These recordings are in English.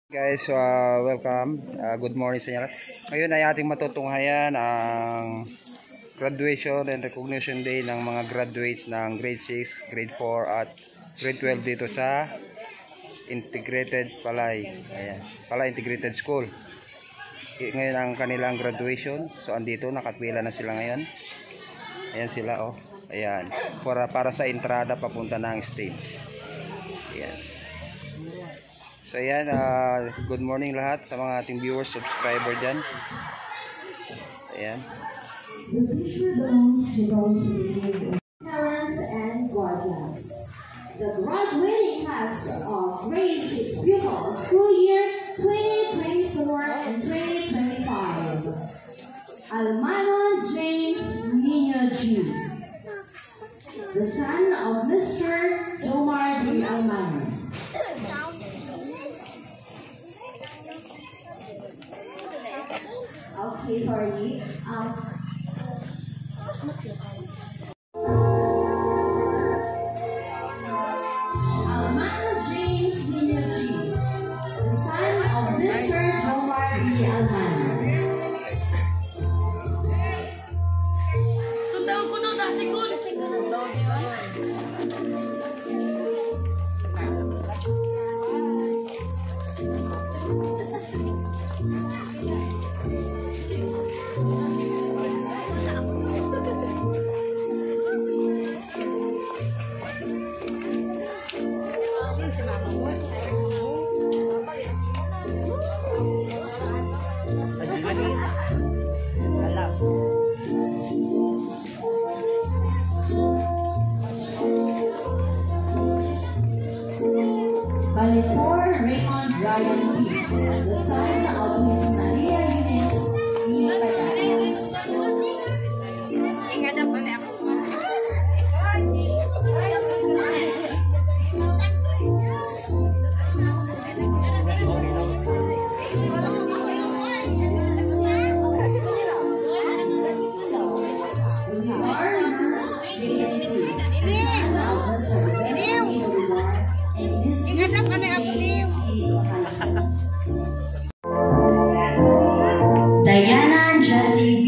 Guys, welcome. Good morning sa inyo. Ngayon ay ating matutunghayan ang graduation and recognition day ng mga graduates ng grade 6, grade 4 at grade 12 dito sa Integrated Palay. Ayan, Palay Integrated School. Ngayon ang kanilang graduation. So andito, nakapila na sila ngayon. Ayan sila, oh. Ayan, para sa entrada papunta ng stage. Ayan. So ayan, good morning lahat sa mga ating viewers, subscriber dyan. Ayan. The future belongs to those who believe in parents and guardians. The graduating class of grade 6 pupils school year 2024 and 2025. Almano James Nino G, the son of Mr. Jomar D. Almano. Okay, sorry. Almano James Nino G, the son of Mr. Jomar D. Almano. Sundan ko no, nasigol. Balitor Raymond Ryan P, the son of Miss Maria Eunice E. Patatas. Diana Jessie B,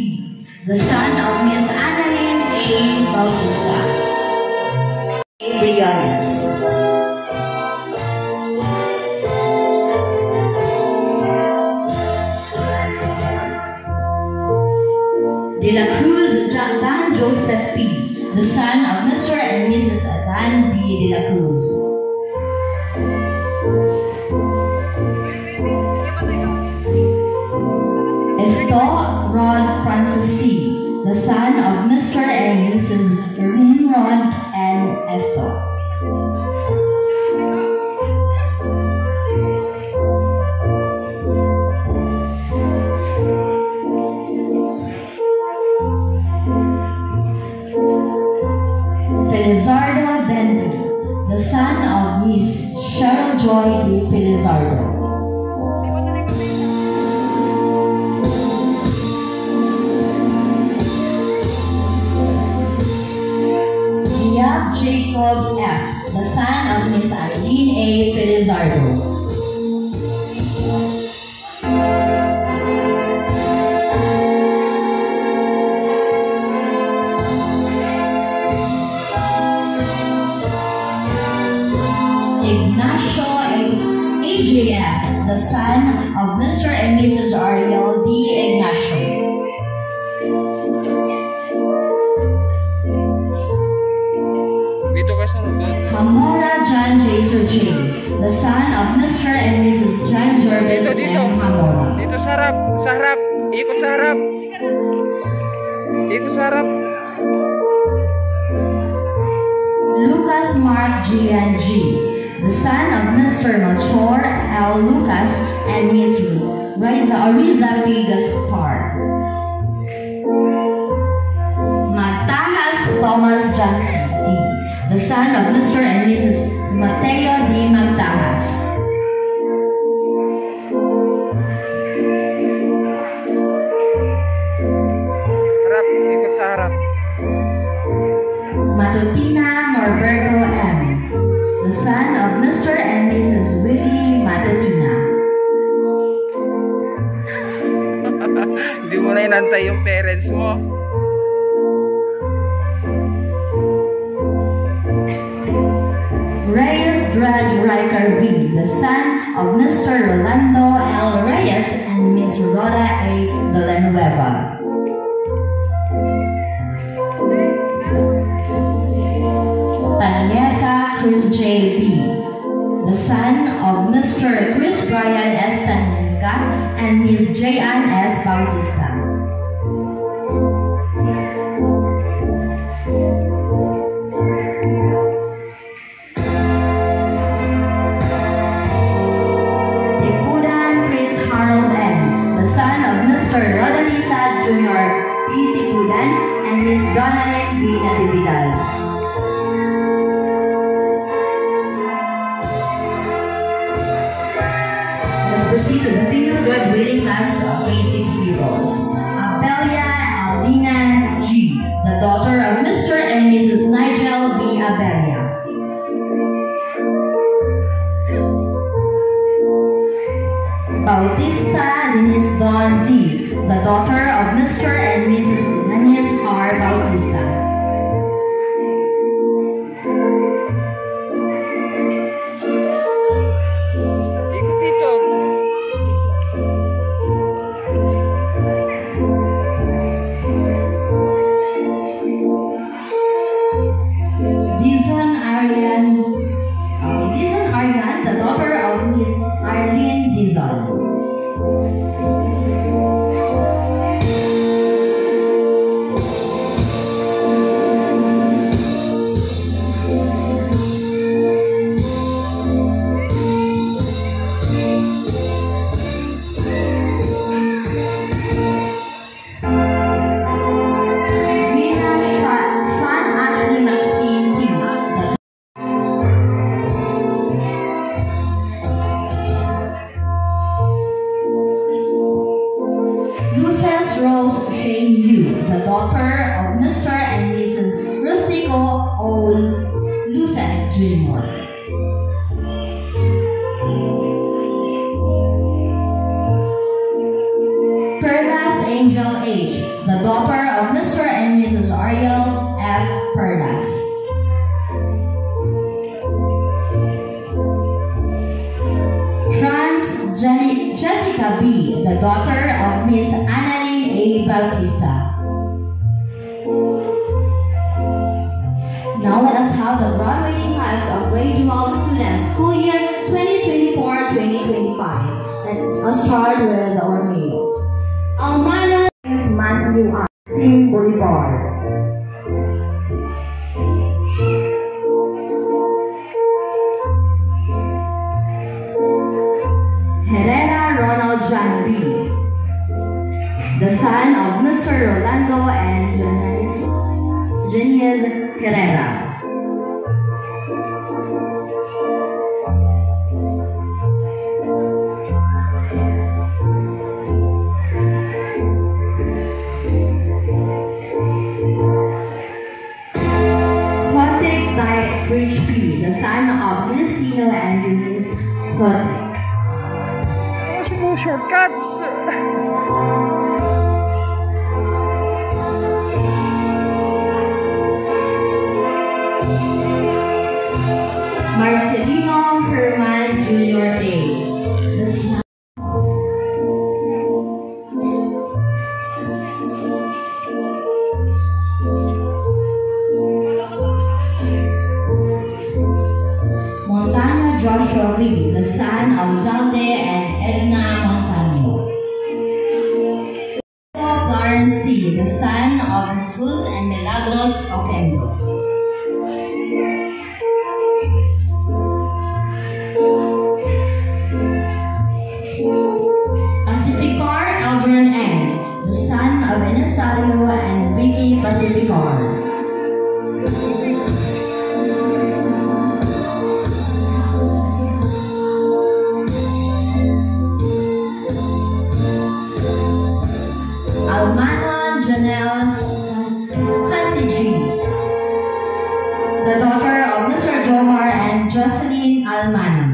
the son of Miss Annalyn A. Bautista. Briones. De la Cruz Dan Joseph P, the son of Mr. and Mrs. Dan B. De la Cruz. Esto Rod Francis C, the son of Mr. and Mrs. Rod and Esto. Felizardo Denby, the son of Miss Cheryl Joy D. Felizardo. Jacob F, the son of Miss Eileen A. Felizardo. Ignacio AJF, the son of Mr. and Mrs. Ariel D. Ignacio. Hamora John J. Surjay, the son of Mr. and Mrs. John Jervis M. Hamora. Dito sa harap, sa harap. Ikot sa harap. Ikot sa harap. Lucas Mark Gian G, the son of Mr. Melchor L. Lucas and Miss Ariza P. Gaspar. Matahas Thomas Johnson D, the son of Mr. and Mrs. Mateo D. Magtamas. Harap, ikot sa harap. Matutina Norberto M, the son of Mr. and Mrs. Willie Matutina. Hindi mo na inantay yung parents mo. Reyes Drudge Riker V, the son of Mr. Rolando L. Reyes and Miss Rhoda A. Villanueva. Tanyeka Chris J. B, the son of Mr. Chris Brian S. Tanyeka and Miss J. Ann S. Bautista. Mr. Rodalisa Jr. P. Tipudan and Miss Donalyn B. Natividad. Let's proceed to the female graduating class of K6 pupils. Abelia Aldina G., the daughter of Mr. and Mrs. Nigel B. Abelia. Bautista Denise Don D., the daughter of Mr. and Mrs. Denise R. Bautista. Ikot dito. Dizon Aryan, the daughter of Miss Arlene Dizon. Rose Shane Yu, the daughter of Mr. and Mrs. Rustico O. Luces Jr. Perlas Angel H., the daughter of Mr. and Mrs. Ariel F. Perlas. Jessica B., the daughter of Miss Annalyn A. Bautista. Now let us have the graduating class of grade 12 students, school year 2024-2025. Let us start with our males. Almana is Matthew R. Steam Boulevard. Herrera Ronald John B., the son of Mr. Rolando and Janice Herrera. Hotek Bridge P., the son of Celestino and Eunice Hotek. Shortcut. Marcelino Herman Jr. A. Montano Joshua V., the son of Zalde and Edna Montano. Clarence T., the son of Jesus and Milagros Oquendo. Pacificar Eldrin N., the son of Enesario and Vicky Pacificar. Almana Janelle Hasiji, the daughter of Mr. Jomar and Jocelyn Almana.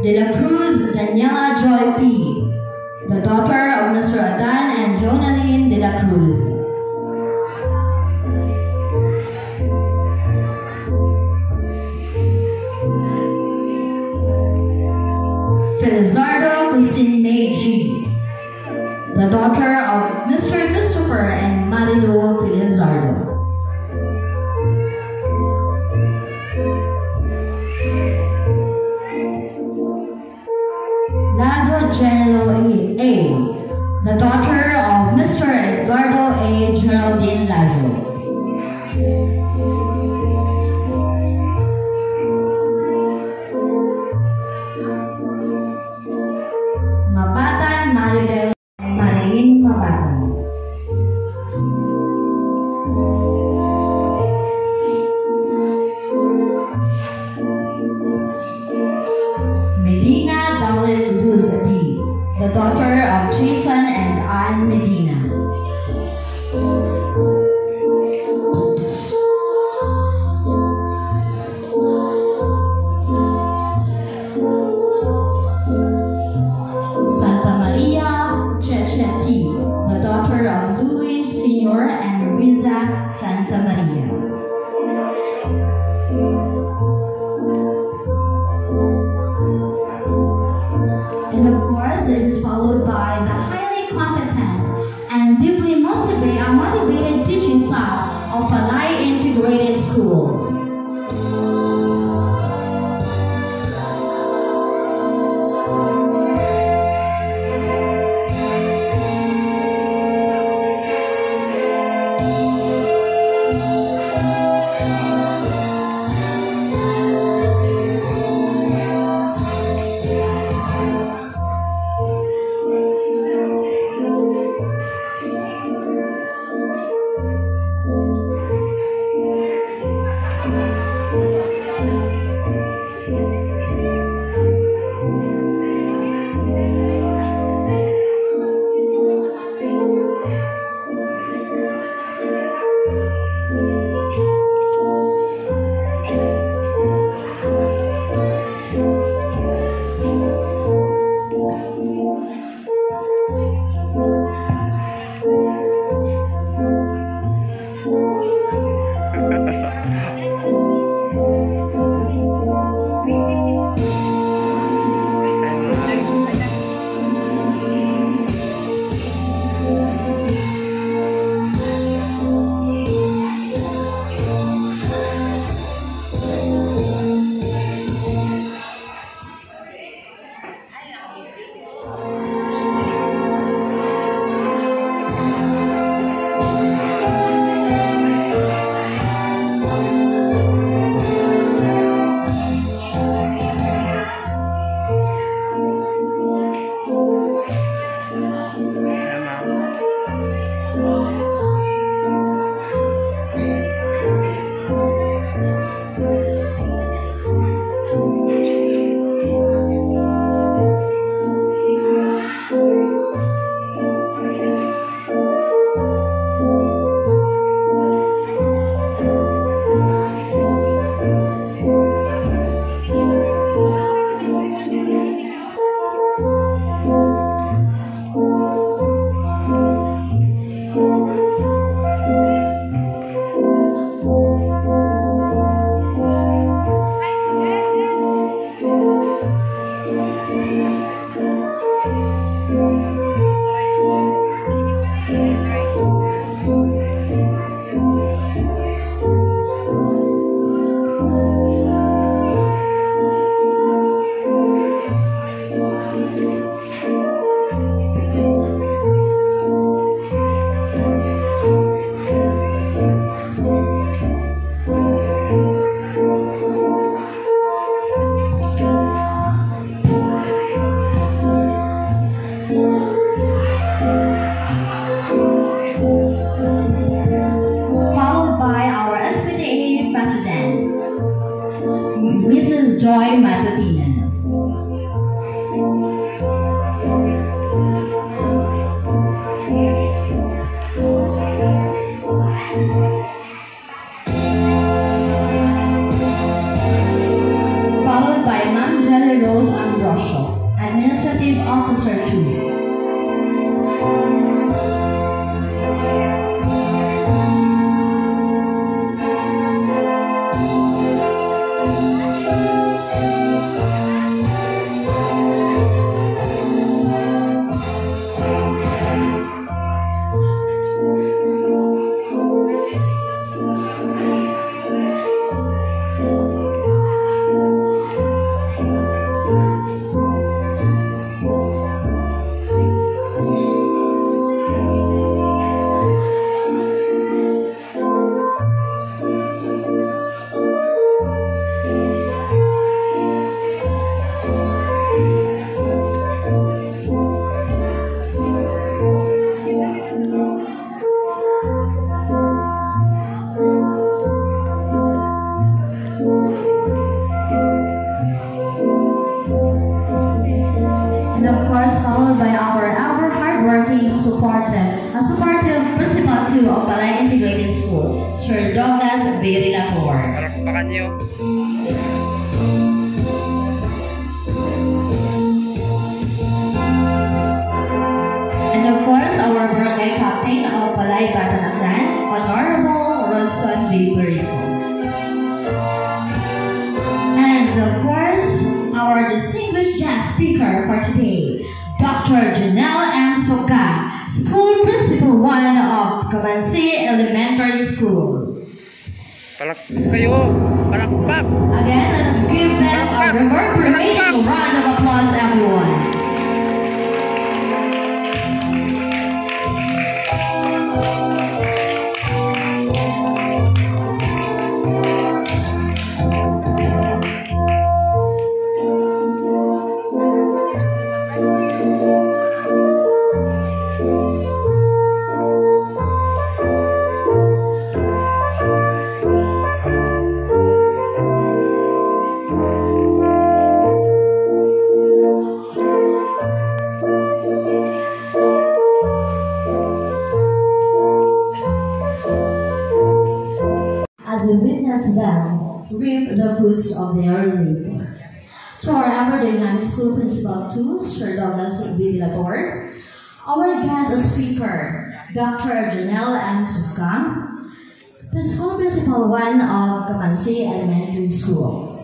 De La Cruz Daniela Joy P., the daughter of Mr. Adan and Jonaline De La Cruz. Felizardo Christine May G., the daughter of Mr. Christopher and Marilu Felizardo. Lazo Genelo A., the daughter of Mr. Edgardo A. Geraldine Lazo. Mabatan Maribel Marilyn Mabatan. Medina Dalit Luz B., the daughter of Jason and Ann Medina. Santa Maria Chechetti, the daughter of Louis Sr. and Riza Santa Maria. And of course, it is followed by the highly competent and deeply motivated teaching staff of Palay Integrated School. Mrs. Joy Matutina. Followed by Ma'am Jelly Rose Ambrosio. Officer 2. And of course, followed by our hardworking, supportive Principal 2 of Balay Integrated School, Sir Douglas Berilator. Palakpakan niyo. And of course, our barangay captain of Balay Batanaklan, Honorable Rodson V. Berico. And of course, our distinguished guest speaker for today, Dr. Janelle M. Soka, School Principal 1 of Cabansi Elementary School. Palakpak! Again, let us give them a reverberating round of applause, everyone. As we witness them reap the fruits of their labor. To our ever-dynamic school principal 2, Sir Douglas Berilator, our guest speaker, Dr. Janelle M. Soka, the school principal 1 of Cabansi Elementary School,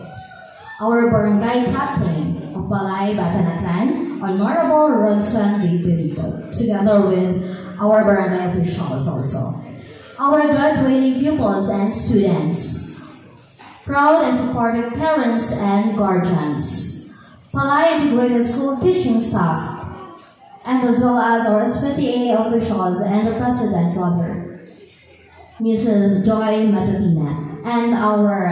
our barangay captain of Balay Batanaklan, Honorable Rodson V. Berico, together with our barangay officials also. Our graduating pupils and students, proud and supportive parents and guardians, Balay Integrated School teaching staff, and as well as our SPTA officials and the President, Brother, Mrs. Joy Matatina, and our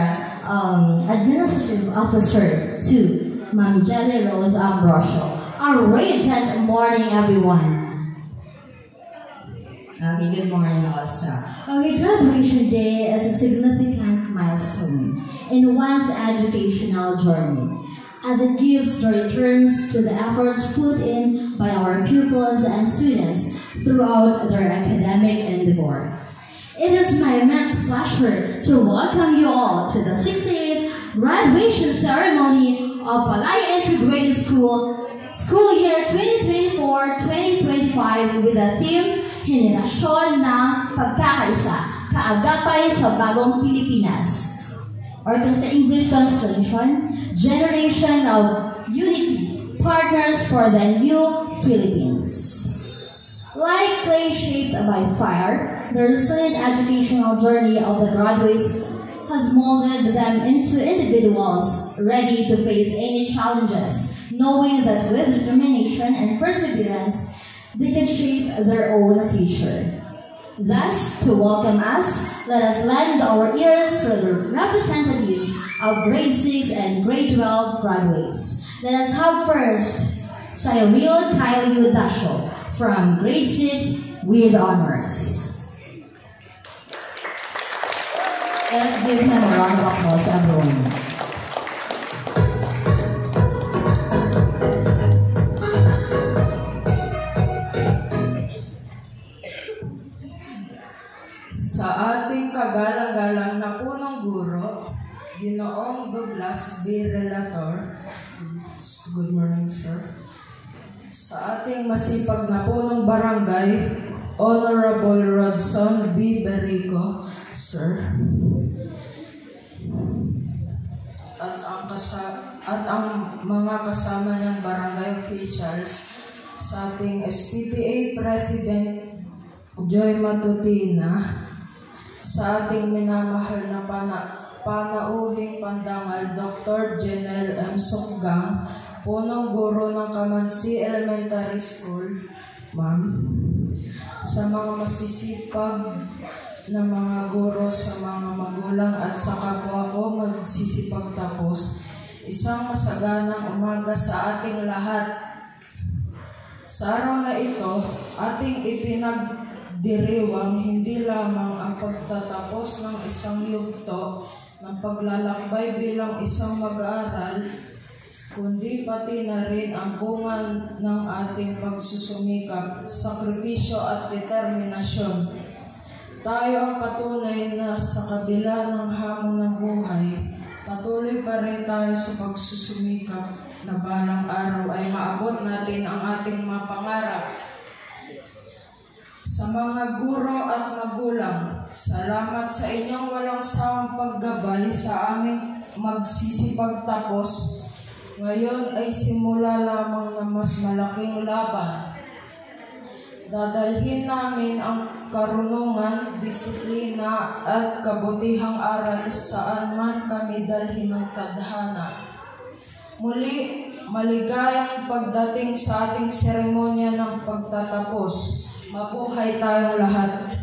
Administrative Officer 2, Ma'am Jelly Rose Ambrosio. A radiant morning, everyone. Okay, good morning also. Okay, graduation day is a significant milestone in one's educational journey, as it gives the returns to the efforts put in by our pupils and students throughout their academic endeavor. It is my immense pleasure to welcome you all to the 68th graduation ceremony of Balay Integrated School, school year 2024-2025 with the theme, Henerasyon ng Pagkakaisa, Kaagapay sa Bagong Pilipinas. Or sa English translation, Generation of Unity, Partners for the New Philippines. Like clay shaped by fire, the resilient educational journey of the graduates has molded them into individuals ready to face any challenges, knowing that with determination and perseverance, they can shape their own future. Thus, to welcome us, let us lend our ears to the representatives of grade 6 and grade 12 graduates. Let us have first Cyril Kyle Dasho from grade 6 with honors. Let us give him a round of applause, everyone. Sa ating kagalang-galang na punong guro, Ginoong Douglas B. Relator, good morning, sir. sa ating masipag na punong barangay, Honorable Rodson B. Berico, Sir. At ang mga kasama niyang barangay officials, sa ating SPPA President Joy Matutina, sa ating minamahal na panauhing pandangal Dr. Jenel M. Sokgang, punong guro ng Kamansi Elementary School, ma'am. Sa mga masisipag na mga guro, sa mga magulang at sa kapwa ko magsisipag tapos, isang masaganang umaga sa ating lahat. Sa araw na ito, ating ipinagdiriwang hindi lamang ang pagtatapos ng isang yugto ng paglalakbay bilang isang mag-aaral, kundi pati na rin ang bunga ng ating pagsusumikap, sakripisyo at determinasyon. Tayo ang patunay na sa kabila ng hamon ng buhay, patuloy pa rin tayo sa pagsusumikap na balang araw ay maabot natin ang ating mga pangarap. Sa mga guro at magulang, salamat sa inyong walang sawang paggabay sa aming magsisipag tapos. Ngayon ay simula lamang ng mas malaking laban. Dadalhin namin ang karunungan, disiplina at kabutihang aral saan man kami dalhin ng tadhana. Muli, maligayang pagdating sa ating seremonya ng pagtatapos. Mabuhay tayong lahat.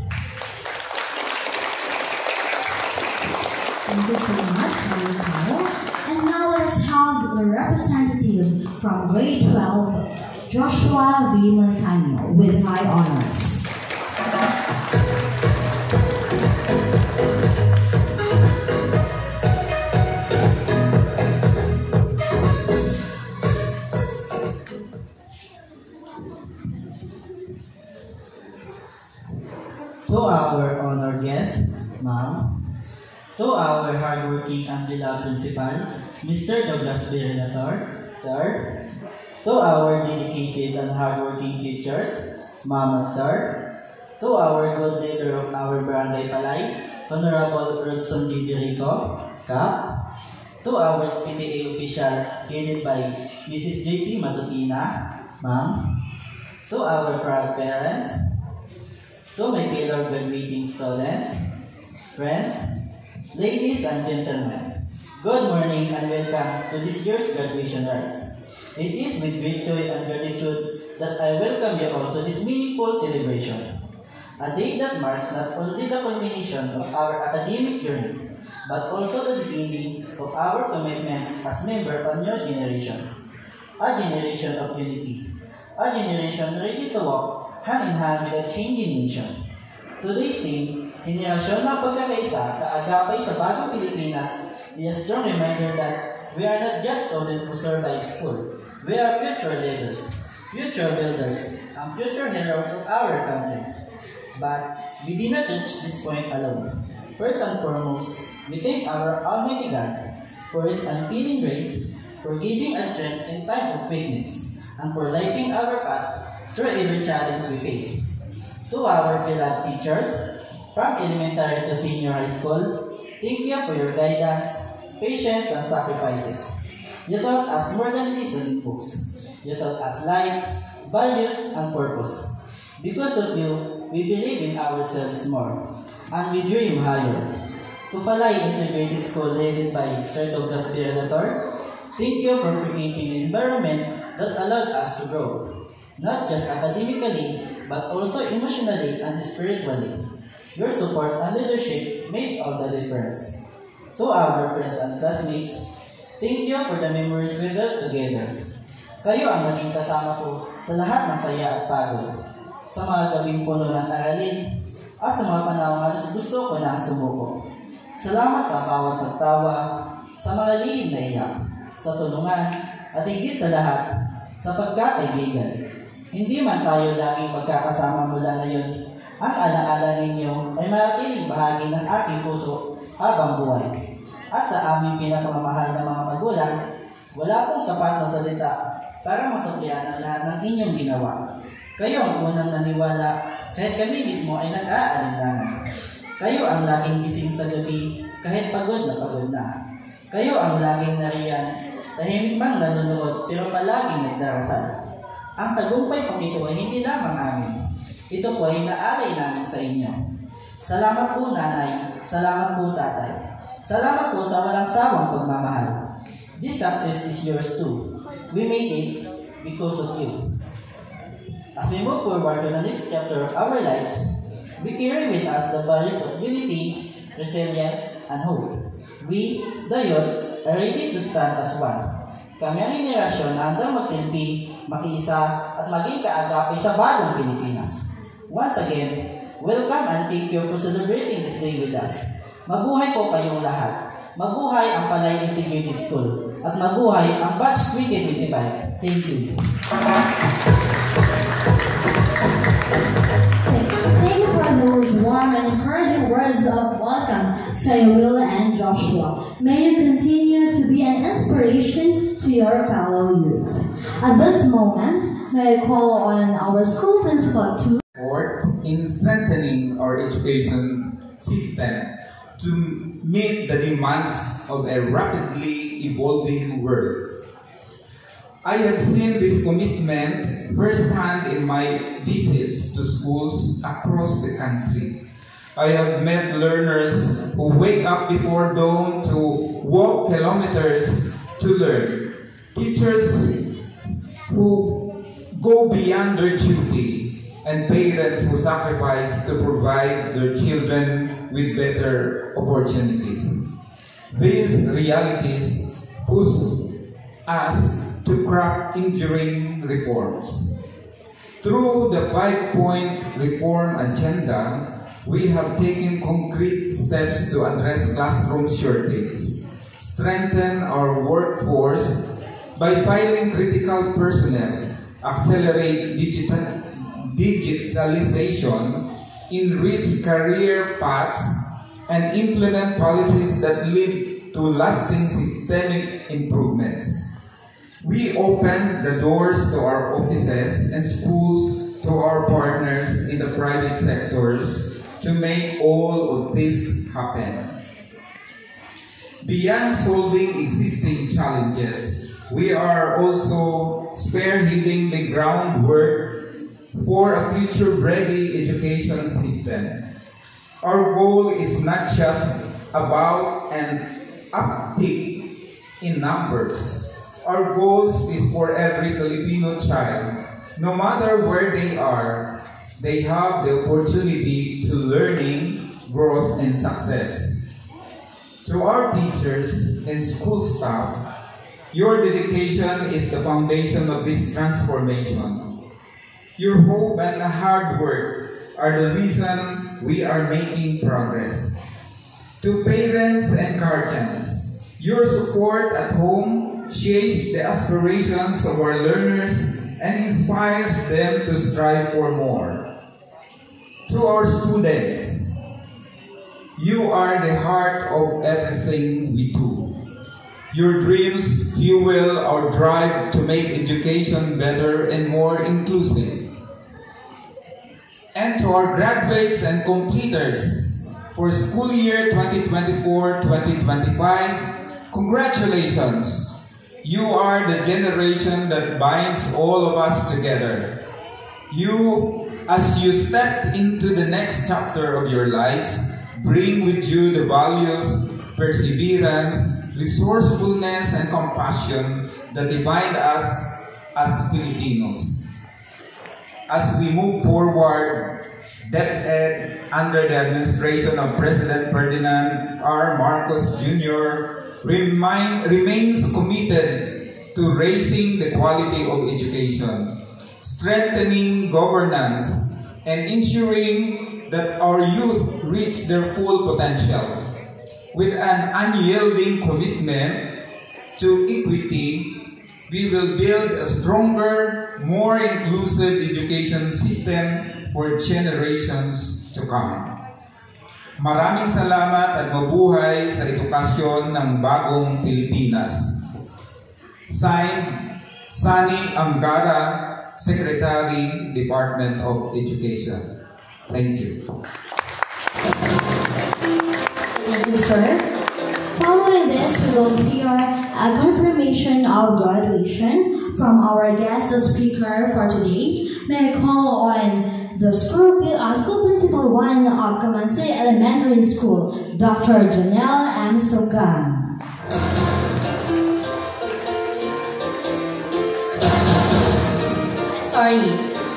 Thank you so much, Kyle. And now let's have the representative from grade 12, Joshua V. Montaño, with high honors. To our honored guest, ma'am. To our hardworking and beloved principal, Mr. Douglas B. Relator, sir. To our dedicated and hardworking teachers, ma'am and sir. To our good leader of our barangay Palay, Honorable Rodson D. Berico, Cap. To our PTA officials headed by Mrs. J.P. Matutina, ma'am. To our proud parents, to my fellow graduating students, friends, ladies and gentlemen, good morning and welcome to this year's graduation rites. It is with great joy and gratitude that I welcome you all to this meaningful celebration. A day that marks not only the culmination of our academic journey, but also the beginning of our commitment as member of new generation. A generation of unity. A generation ready to walk hand in hand with a changing nation. Today's theme, Henerasyon ng Pagkakaisa, Kaagapay sa Bagong Pilipinas, is a strong reminder that we are not just students who survive school. We are future leaders, future builders, and future heroes of our country. But we did not reach this point alone. First and foremost, we thank our Almighty God for His unfailing grace, for giving us strength in time of weakness, and for lighting our path through every challenge we face. To our beloved teachers, from elementary to senior high school, thank you for your guidance, patience, and sacrifices. You taught us more than listening books. You taught us life, values, and purpose. Because of you, we believe in ourselves more, and we dream higher. To Falay Integrated School headed by Sir Douglas B. Relator, thank you for creating an environment that allowed us to grow, not just academically, but also emotionally and spiritually. Your support and leadership made all the difference. To our friends and classmates, thank you for the memories we built together. Kayo ang naging kasama ko sa lahat ng saya at pagod, sa mga gawing puno ng aralin, at sa mga panahong halos gusto ko nang sumuko. Salamat sa bawat pagtawa, sa mga lihim na iyak, sa tulungan, at higit sa lahat, sa pagkakaibigan. Hindi man tayo laging magkakasama mula ngayon, ang alaala ninyo ay manatiling bahagi ng aking puso habang buhay. At sa aming pinakamamahal na mga magulang, wala pong sapat na salita para masuklian ang lahat ng inyong ginawa. Kayo ang unang naniwala kahit kami mismo ay nag-aalinlangan. Kayo ang laging gising sa gabi kahit pagod na. Kayo ang laging nariyan, tahimik mang nanonood pero palaging nagdarasal. Ang tagumpay pong ito ay hindi lamang amin. Ito po ay inaalay namin sa inyo. Salamat po nanay, salamat po tatay. Salamat po sa walang sawang pagmamahal. This success is yours too. We made it because of you. As we move forward to the next chapter of our lives, we carry with us the values of unity, resilience, and hope. We, the youth, are ready to stand as one. Kami ang henerasyon na handang magsilbi, makiisa, at maging kaagapay sa bagong Pilipinas. Once again, welcome and thank you for celebrating this day with us. Mabuhay po kayong lahat. Mabuhay ang Palay Integrated School. At mabuhay ang Batch 2025. Thank you. Thank you for those warm and encouraging words of welcome, Cyril and Joshua. May you continue to be an inspiration to your fellow youth. At this moment, may I call on our school principal to support in strengthening our education system to meet the demands of a rapidly evolving world. I have seen this commitment firsthand in my visits to schools across the country. I have met learners who wake up before dawn to walk kilometers to learn. Teachers who go beyond their duty, and parents who sacrifice to provide their children with better opportunities. These realities push us to craft enduring reforms. Through the 5-point reform agenda, we have taken concrete steps to address classroom shortage, strengthen our workforce by filing critical personnel, accelerate digitalization, enrich career paths, and implement policies that lead to lasting systemic improvements. We open the doors to our offices and schools to our partners in the private sectors to make all of this happen. Beyond solving existing challenges, we are also spearheading the groundwork for a future-ready education system. Our goal is not just about an uptick in numbers. Our goal is for every Filipino child, no matter where they are, they have the opportunity to learning, growth, and success. To our teachers and school staff, your dedication is the foundation of this transformation. Your hope and hard work are the reason we are making progress. To parents and guardians, your support at home shapes the aspirations of our learners and inspires them to strive for more. To our students, you are the heart of everything we do. Your dreams fuel our drive to make education better and more inclusive. And to our graduates and completers for school year 2024-2025, congratulations! You are the generation that binds all of us together. As you step into the next chapter of your lives, bring with you the values, perseverance, resourcefulness, and compassion that define us as Filipinos. As we move forward, DepEd, under the administration of President Ferdinand R. Marcos Jr., remains committed to raising the quality of education, strengthening governance, and ensuring that our youth reach their full potential. With an unyielding commitment to equity, we will build a stronger, more inclusive education system for generations to come. Maraming salamat at mabuhay sa edukasyon ng bagong Pilipinas. Signed, Sunny Angara, Secretary, Department of Education. Thank you. Thank you, sir. Following this, we will hear a confirmation of graduation from our guest speaker for today. May I call on the school principal 1 of Kamansi Elementary School, Dr. Janelle M. Sogan. Sorry.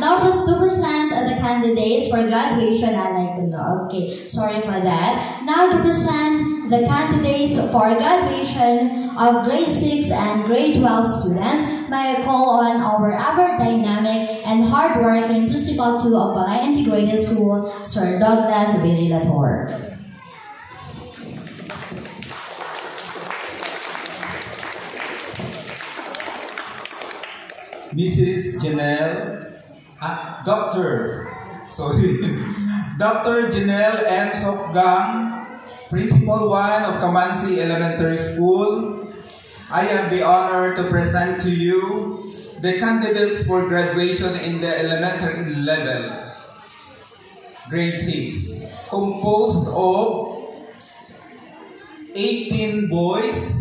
Now to present the candidates for graduation. Okay, sorry for that. Now to present the candidates for graduation of grade 6 and grade 12 students, may I call on our ever dynamic and hardworking Principal 2 of Balay Integrated School, Sir Douglas Virilator. Mrs. Janelle, Dr. Janelle M. Sokgang, Principal 1 of Kamansi Elementary School. I have the honor to present to you the candidates for graduation in the elementary level, grade 6, composed of 18 boys,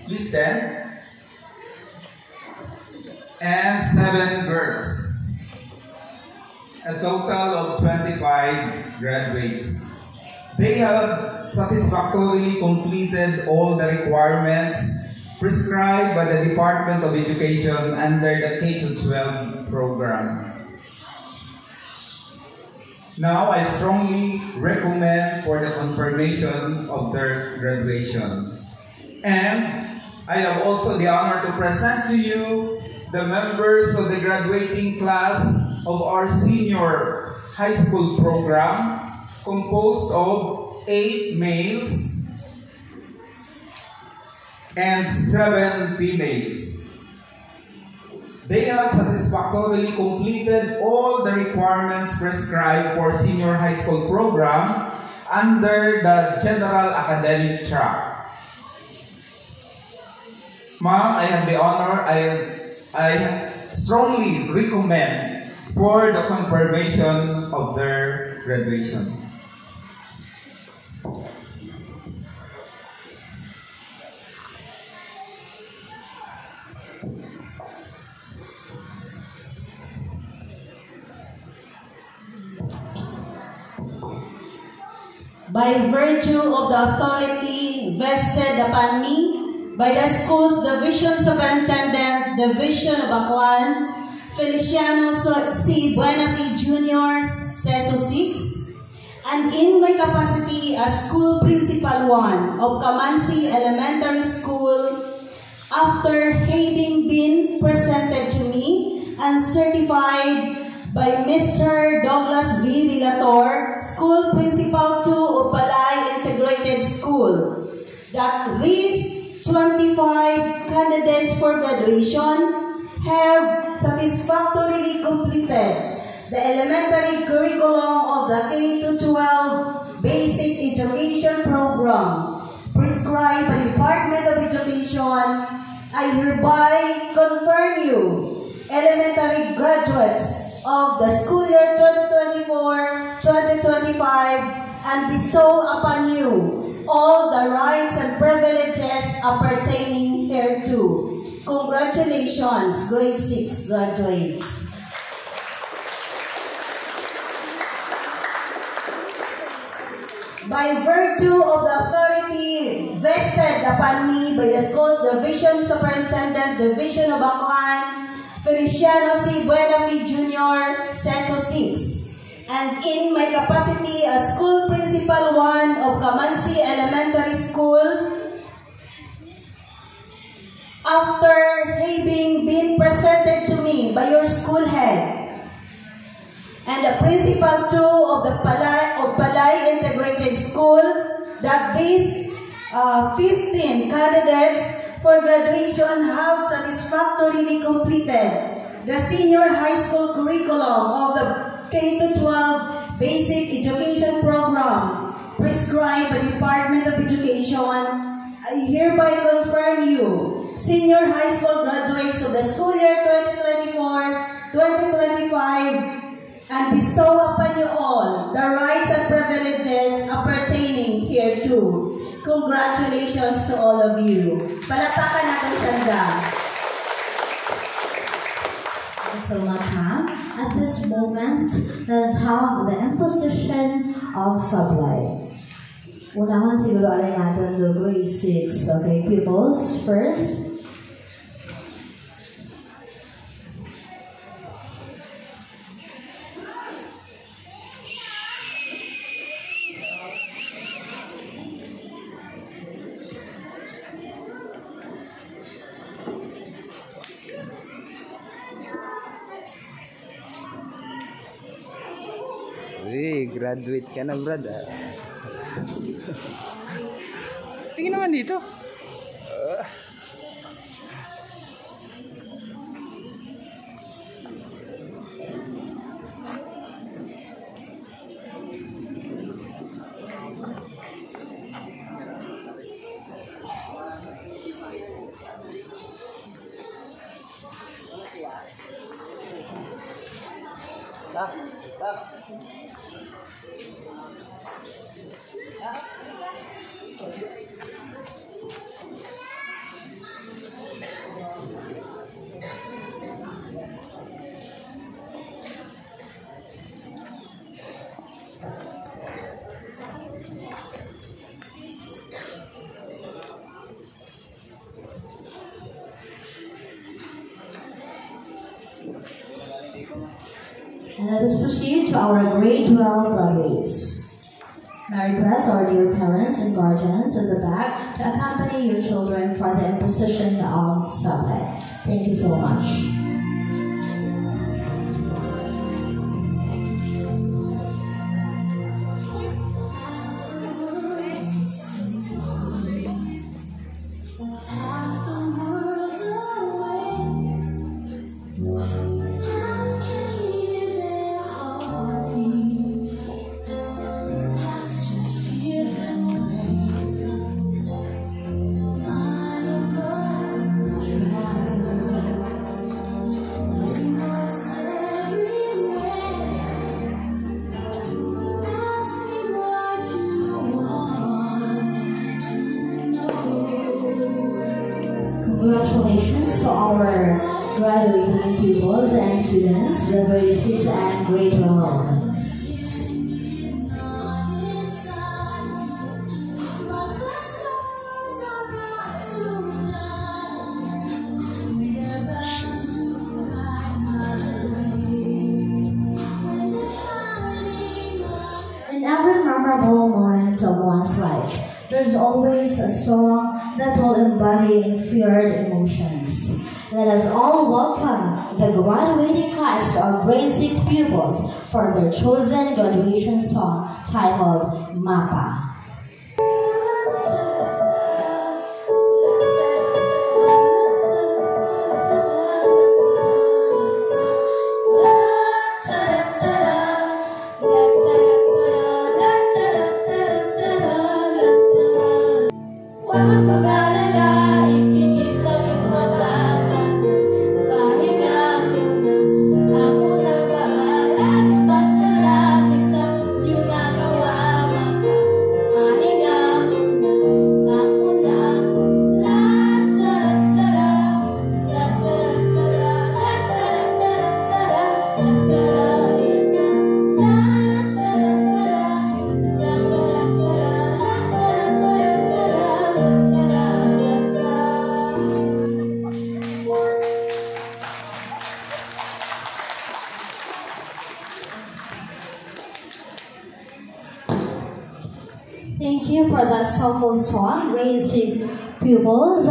please stand, and 7 girls. A total of 25 graduates. They have satisfactorily completed all the requirements prescribed by the Department of Education under the K-12 program. Now, I strongly recommend for the confirmation of their graduation. And I have also the honor to present to you the members of the graduating class of our senior high school program, composed of 8 males and 7 females. They have satisfactorily completed all the requirements prescribed for senior high school program under the general academic track. Ma'am, I have the honor, I strongly recommend for the confirmation of their graduation. By virtue of the authority vested upon me by the school's Division Superintendent, Division of Aklan, Feliciano C. Buenafi Jr., CESO 6, and in my capacity as School Principal 1 of Kamansi Elementary School, after having been presented to me and certified by Mr. Douglas V. Vilator, School Principal 2 of Balay Integrated School, that these 25 candidates for graduation have satisfactorily completed the elementary curriculum of the K-12 Basic Education Program prescribed by the Department of Education. I hereby confirm you elementary graduates of the school year 2024-2025 and bestow upon you all the rights and privileges appertaining thereto. Congratulations, grade 6 graduates. By virtue of the authority vested upon me by the school's Division Superintendent, Division of Aklan, Feliciano C. Buenafi Jr., CESO 6, and in my capacity as School Principal 1 of Kamansi Elementary School, after having been presented to me by your school head and the Principal 2 of the Balay Integrated School, that these 15 candidates for graduation have satisfactorily completed the senior high school curriculum of the K-12 Basic Education Program prescribed by the Department of Education, I hereby confirm you senior high school graduates of the school year 2024-2025, and bestow upon you all the rights and privileges appertaining hereto. Congratulations to all of you. Palakpakan natin sanda. Thank you so much, ma'am. At this moment, let us have the imposition of sublime. Unahan siguro alay natin the grade 6, okay, pupils first. Uy, graduate ka na, brad. Tingin naman dito. And let us proceed to our grade 12 graduates. I request our dear parents and guardians in the back to accompany your children for the imposition of sublime. Thank you so much. Congratulations to our graduating pupils and students with grade 6 and grade 12. In every memorable moment of one's life, there's always a song that will embody infused emotions. Let us all welcome the graduating class of grade 6 pupils for their chosen graduation song titled Mapa. Thank you for that soulful song, grade 6 pupils.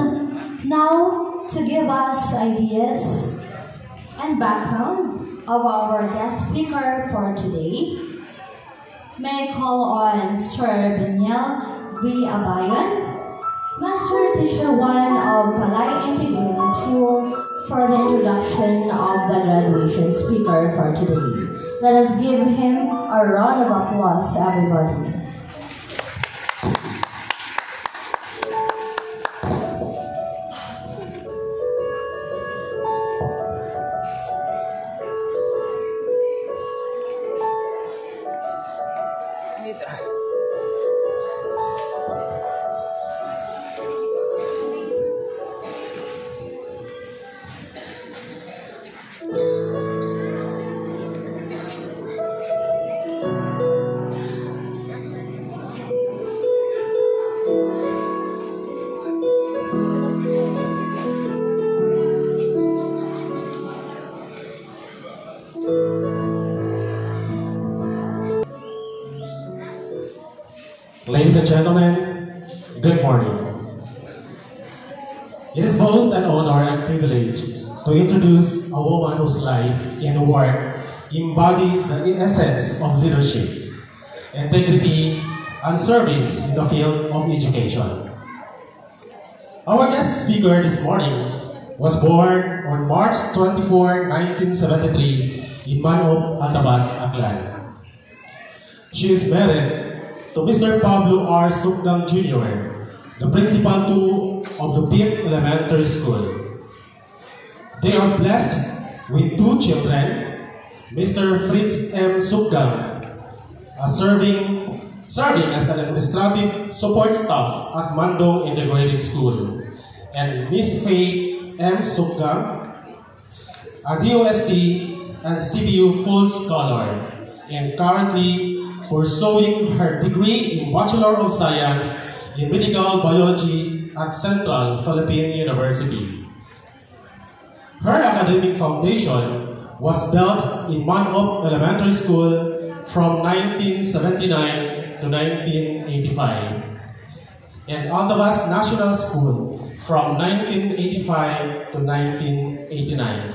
Now, to give us ideas and background of our guest speaker for today, may I call on Sir Daniel V. Abayon, Master Teacher 1 of Palay Integrated School, for the introduction of the graduation speaker for today. Let us give him a round of applause, everybody. Ladies and gentlemen, good morning. It is both an honor and privilege to introduce a woman whose life and work embody the essence of leadership, integrity, and service in the field of education. Our guest speaker this morning was born on March 24, 1973 in Manob, Altabas, Aklan. She is married to Mr. Pablo R. Sukdang Jr., the principal too of the Pitt Elementary School. They are blessed with 2 children, Mr. Fritz M. Sukdang, serving as an administrative support staff at Mando Integrated School, and Miss Faith M. Sukdang, a DOST and CBU full scholar, and currently pursuing her degree in Bachelor of Science in Medical Biology at Central Philippine University. Her academic foundation was built in Manob Elementary School from 1979 to 1985, and Altabas National School from 1985 to 1989,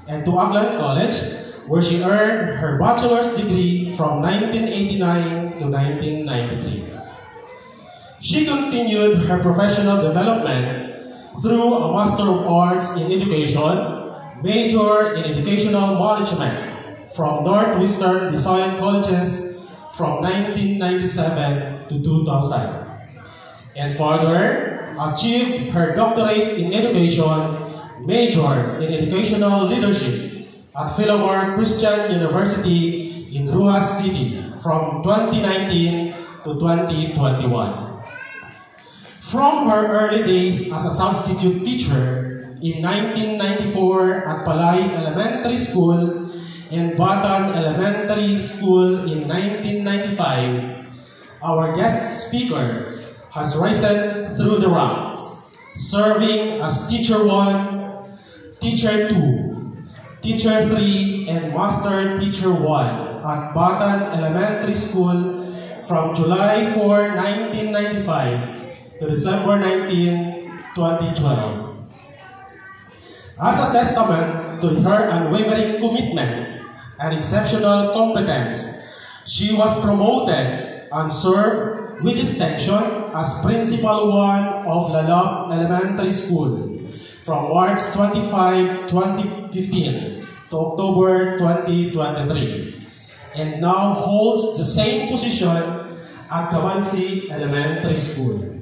and to Aklan College, where she earned her bachelor's degree from 1989 to 1993. She continued her professional development through a Master of Arts in Education, major in Educational Management from Northwestern Visayan Colleges from 1997 to 2000, and further achieved her doctorate in Education, major in Educational Leadership at Philomar Christian University in Ruas City from 2019 to 2021. From her early days as a substitute teacher in 1994 at Palay Elementary School and Batan Elementary School in 1995, our guest speaker has risen through the ranks, serving as Teacher 1, Teacher 2, Teacher 3, and Master Teacher 1 at Batan Elementary School from July 4, 1995 to December 19, 2012. As a testament to her unwavering commitment and exceptional competence, she was promoted and served with distinction as Principal 1 of Lalab Elementary School from March 25, 2015 to October 2023, and now holds the same position at Camansi Elementary School.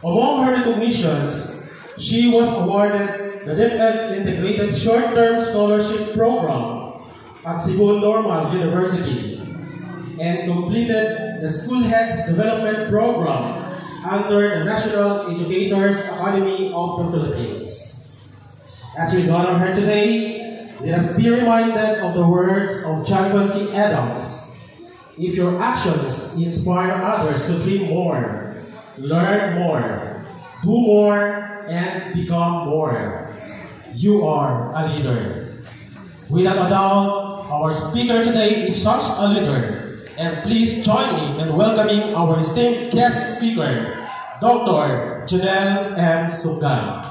Among her recognitions, she was awarded the DepEd Integrated Short-Term Scholarship Program at Cebu Normal University and completed the School Heads Development Program under the National Educators Academy of the Philippines. As we honor her today, let us be reminded of the words of John Quincy Adams: "If your actions inspire others to dream more, learn more, do more, and become more, you are a leader." Without a doubt, our speaker today is such a leader. And please join me in welcoming our esteemed guest speaker, Dr. Janelle M. Sukdang.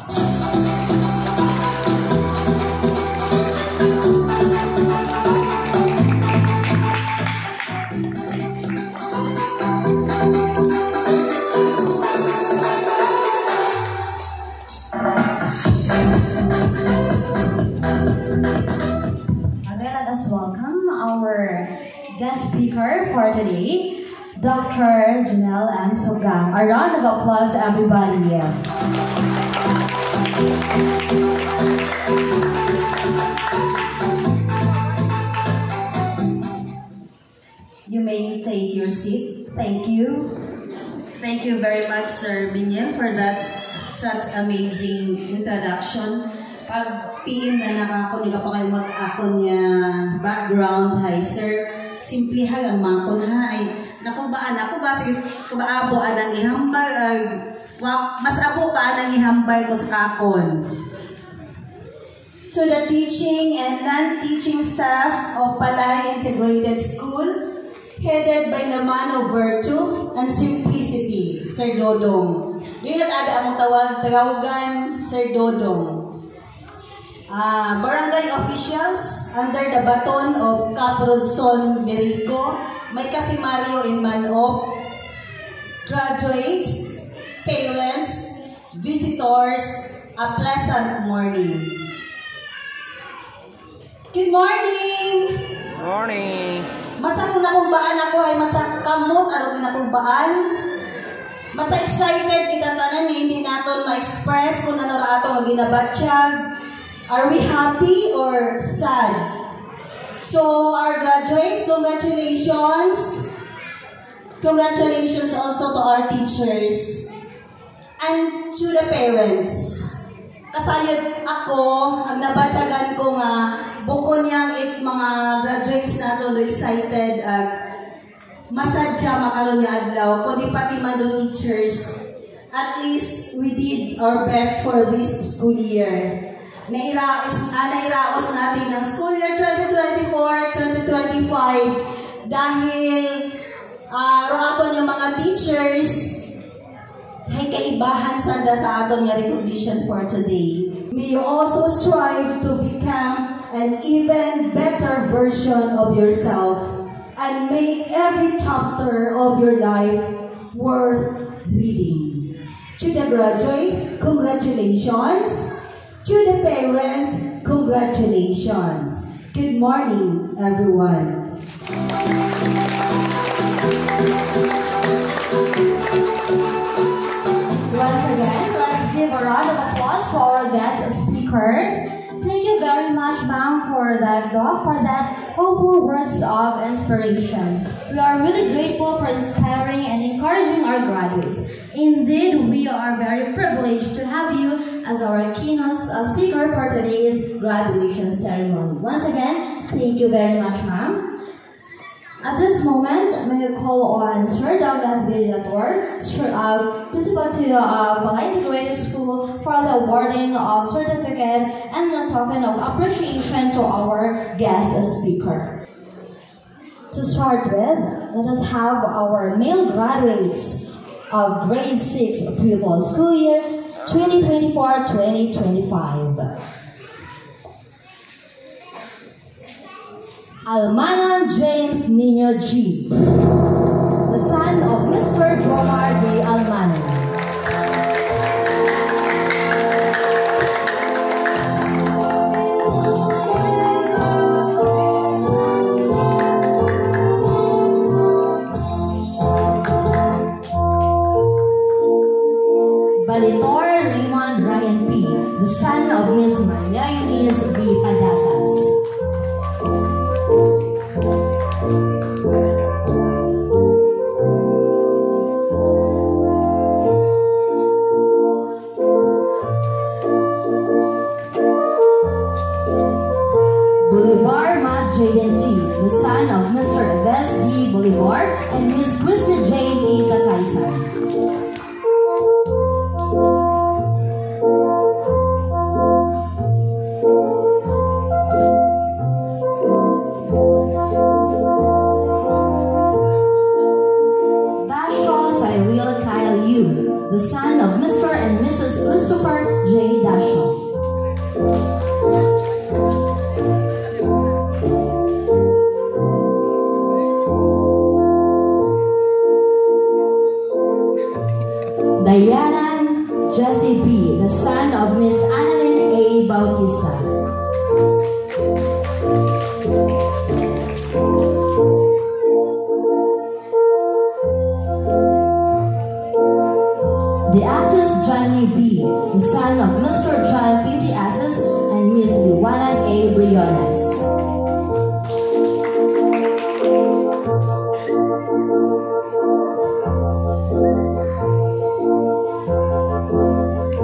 Let us welcome our guest speaker for today, Dr. Janelle M. Sukdang. A round of applause, everybody. You may take your seat. Thank you. Thank you very much, Sir Biniel, for that such amazing introduction. Pag PM na nakakuniga pa kayo ako niya background, hi sir. Simple hag ang mangko na ha ay nakubaan ako ba sige kabaabo anang ihambay mas abo pa anang ihambay ko sa kakon. To the teaching and non-teaching staff of Palay Integrated School, headed by the man of virtue and simplicity, Sir Dodong. Diyot ada among tawagan, Sir Dodong. Barangay officials under the baton of Cap Rodson Merico, may Mario in man of graduates, parents, visitors, a pleasant morning. Good morning! Morning! Matsa kung nakumbaan ako ay matsa kamot aron nakumbaan. Matsa excited kita tanan hindi naton ma-express kung ano ra ato nga ginabatsyag. Are we happy or sad? So our graduates, congratulations. Congratulations also to our teachers and to the parents. Kasayod ako, ang nabatyagan ko nga buko niyang mga graduates nato do excited at masadya makaroon niya adlaw kundi pati man do teachers. At least we did our best for this school year. Nairaos natin ang school year 2024-2025 dahil aton yung mga teachers ay kaibahan sanda sa aton nga recognition for today. May you also strive to become an even better version of yourself and make every chapter of your life worth reading. To the graduates, congratulations. To the parents, congratulations. Good morning, everyone. Once again, let's give a round of applause to our guest speaker. Thank you very much, ma'am, for that hopeful words of inspiration. We are really grateful for inspiring and encouraging our graduates. Indeed, we are very privileged to have you as our keynote speaker for today's graduation ceremony. Once again, thank you very much, ma'am. At this moment, may I call on Sir Douglas Virilator, principal to Balay Integrated School, for the awarding of certificate and a token of appreciation to our guest speaker. To start with, let us have our male graduates of grade 6 pupil school year 2024-2025. Almanan James Nino G, the son of Mr. Jomar D. Almanan. Balitor Raymond Ryan P., the son of Miss Maria Eunice B. Padasas. Bolivar Matt Jaden T., the son of Mr. Aves D. Bolivar and Miss Christy J. D. Tataysan. The son of Mr. and Mrs. Christopher J. Dashaw. Diana Jesse B., the son of Miss Annalyn A. Bautista. De Asis Johnny B., the son of Mr. John P. De Asis and Miss Liwanan A. Briones.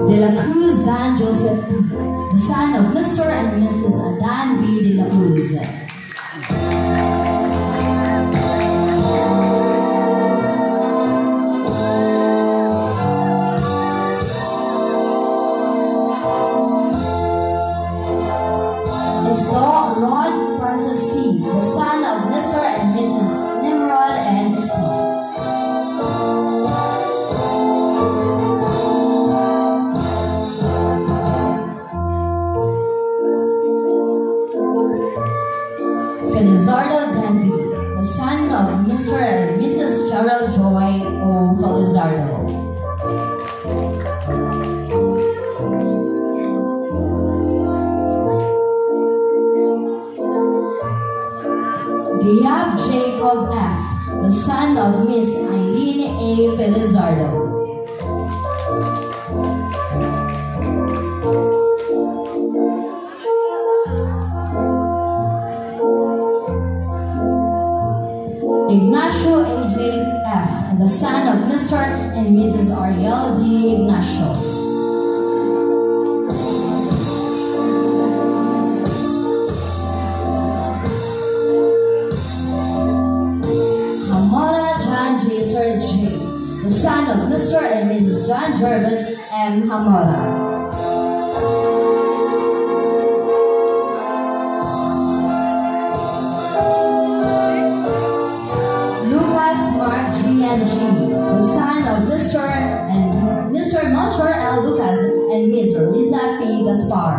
De La Cruz Dan Joseph P., the son of Mr. and Mrs. Adan B. De La Cruz. Rod Francis C., the son of Mr. and Mrs. Nimrod Ricardo. Ignacio AJF, the son of Mr. and Mrs. Ariel D. Ignacio. Hamada John J. Sir J, the son of Mr. and Mrs. John Jervis M. Hamada. The son of Mr. Melchor L. Lucas and Miss Risa P. Gaspar.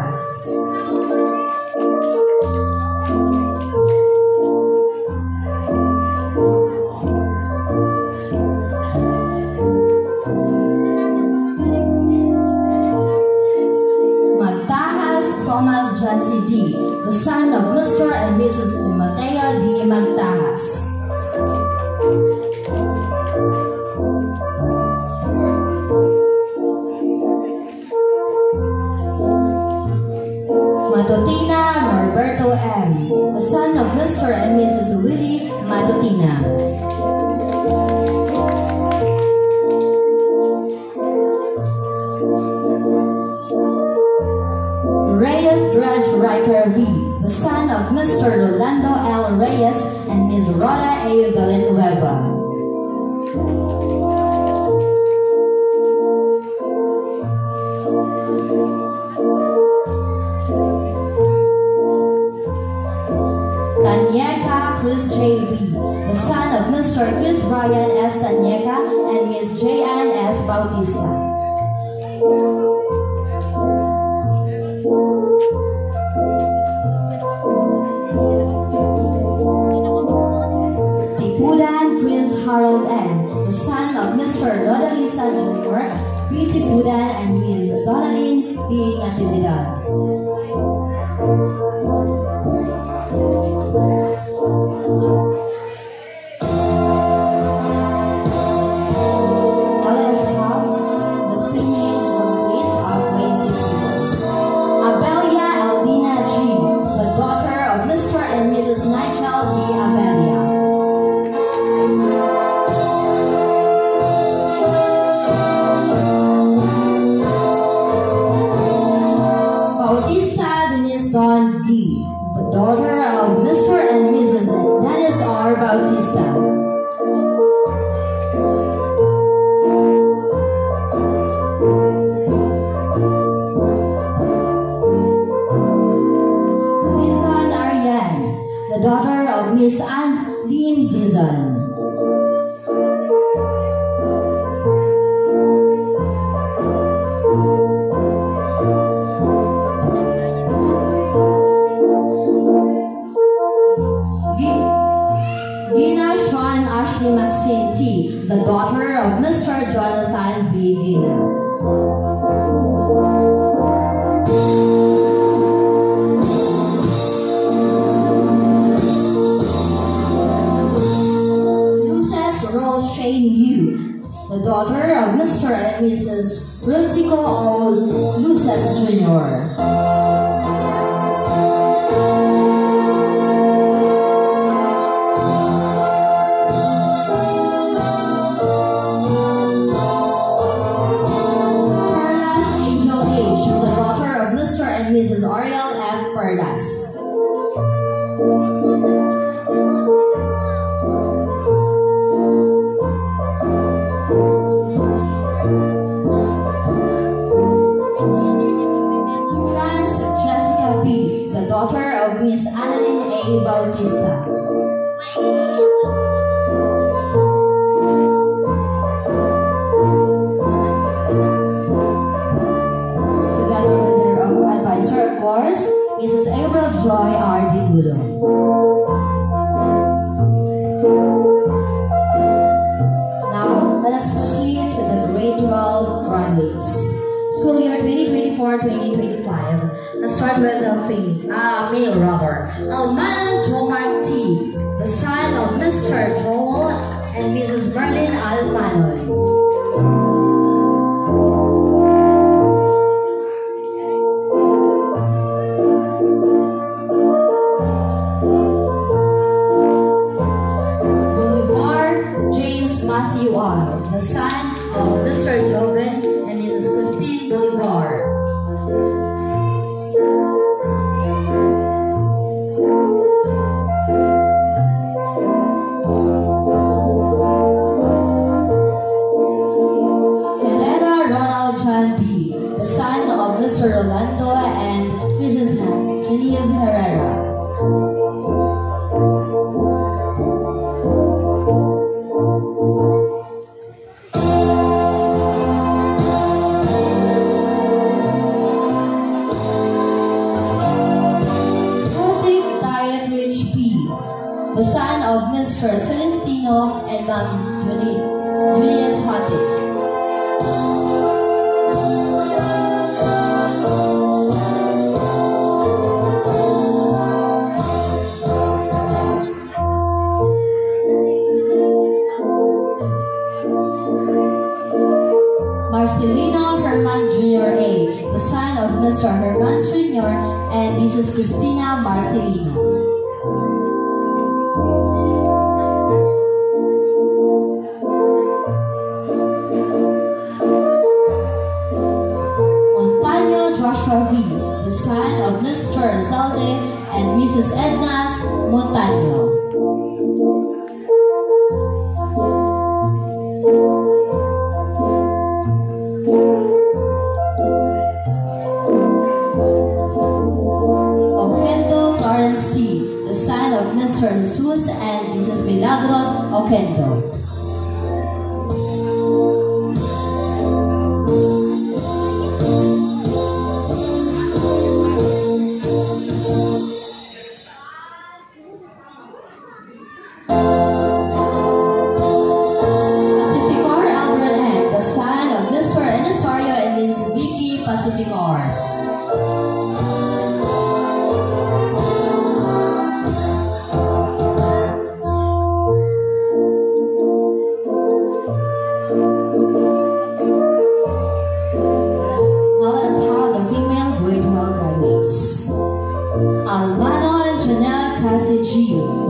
Magtahas Thomas Jancy D., the son of Mr. and Mrs. Timoteo D. Magtahas. Matutina Norberto M., the son of Mr. and Mrs. Willie Matutina. Reyes Drudge Riker V., the son of Mr. Rolando L. Reyes and Ms. Rhoda A. Villanueva. Tanyeka Chris J. B., the son of Mr. Chris Brian S. Tanyeka and Ms. J. Ann S. Bautista. Tipudan Chris Harold N., the son of Mr. Rodalisa Jr., B. Tipudan and Ms. Donalyn B. Natividad. Don D., the daughter of Mr. and Mrs. Dennis R. Bautista. Dizon Ariane, the daughter of Miss Anne Lynn Dizon. Maxine T., the daughter of Mr. Jonathan B. Gina. Luces Rose Shane Yu, the daughter of Mr. and Mrs. Rustico O. Luces Jr. Mrs. Ariel F. Perlas. Franz Jessica B., the daughter of Miss Annalyn A. Bautista. Mrs. April Joy R. Digudo. Now, let us proceed to the grade 12 graduates. School year 2024-2025. Let's start with the male robber. Almanan Jomar T., the son of Mr. Joel and Mrs. Merlin Almanoy. Mr. Rolando and Mrs. Janice Herrera. The son of Mr. Celestino and Ma'am Julius Hatik. Marcelino Herman Jr. A., the son of Mr. Herman Sr. and Mrs. Cristina Marcelino. Joshua V., the son of Mr. Zalde and Mrs. Ednas Montaño. Oquendo Clarence T., the son of Mr. Jesus and Mrs. Milagros Oquendo.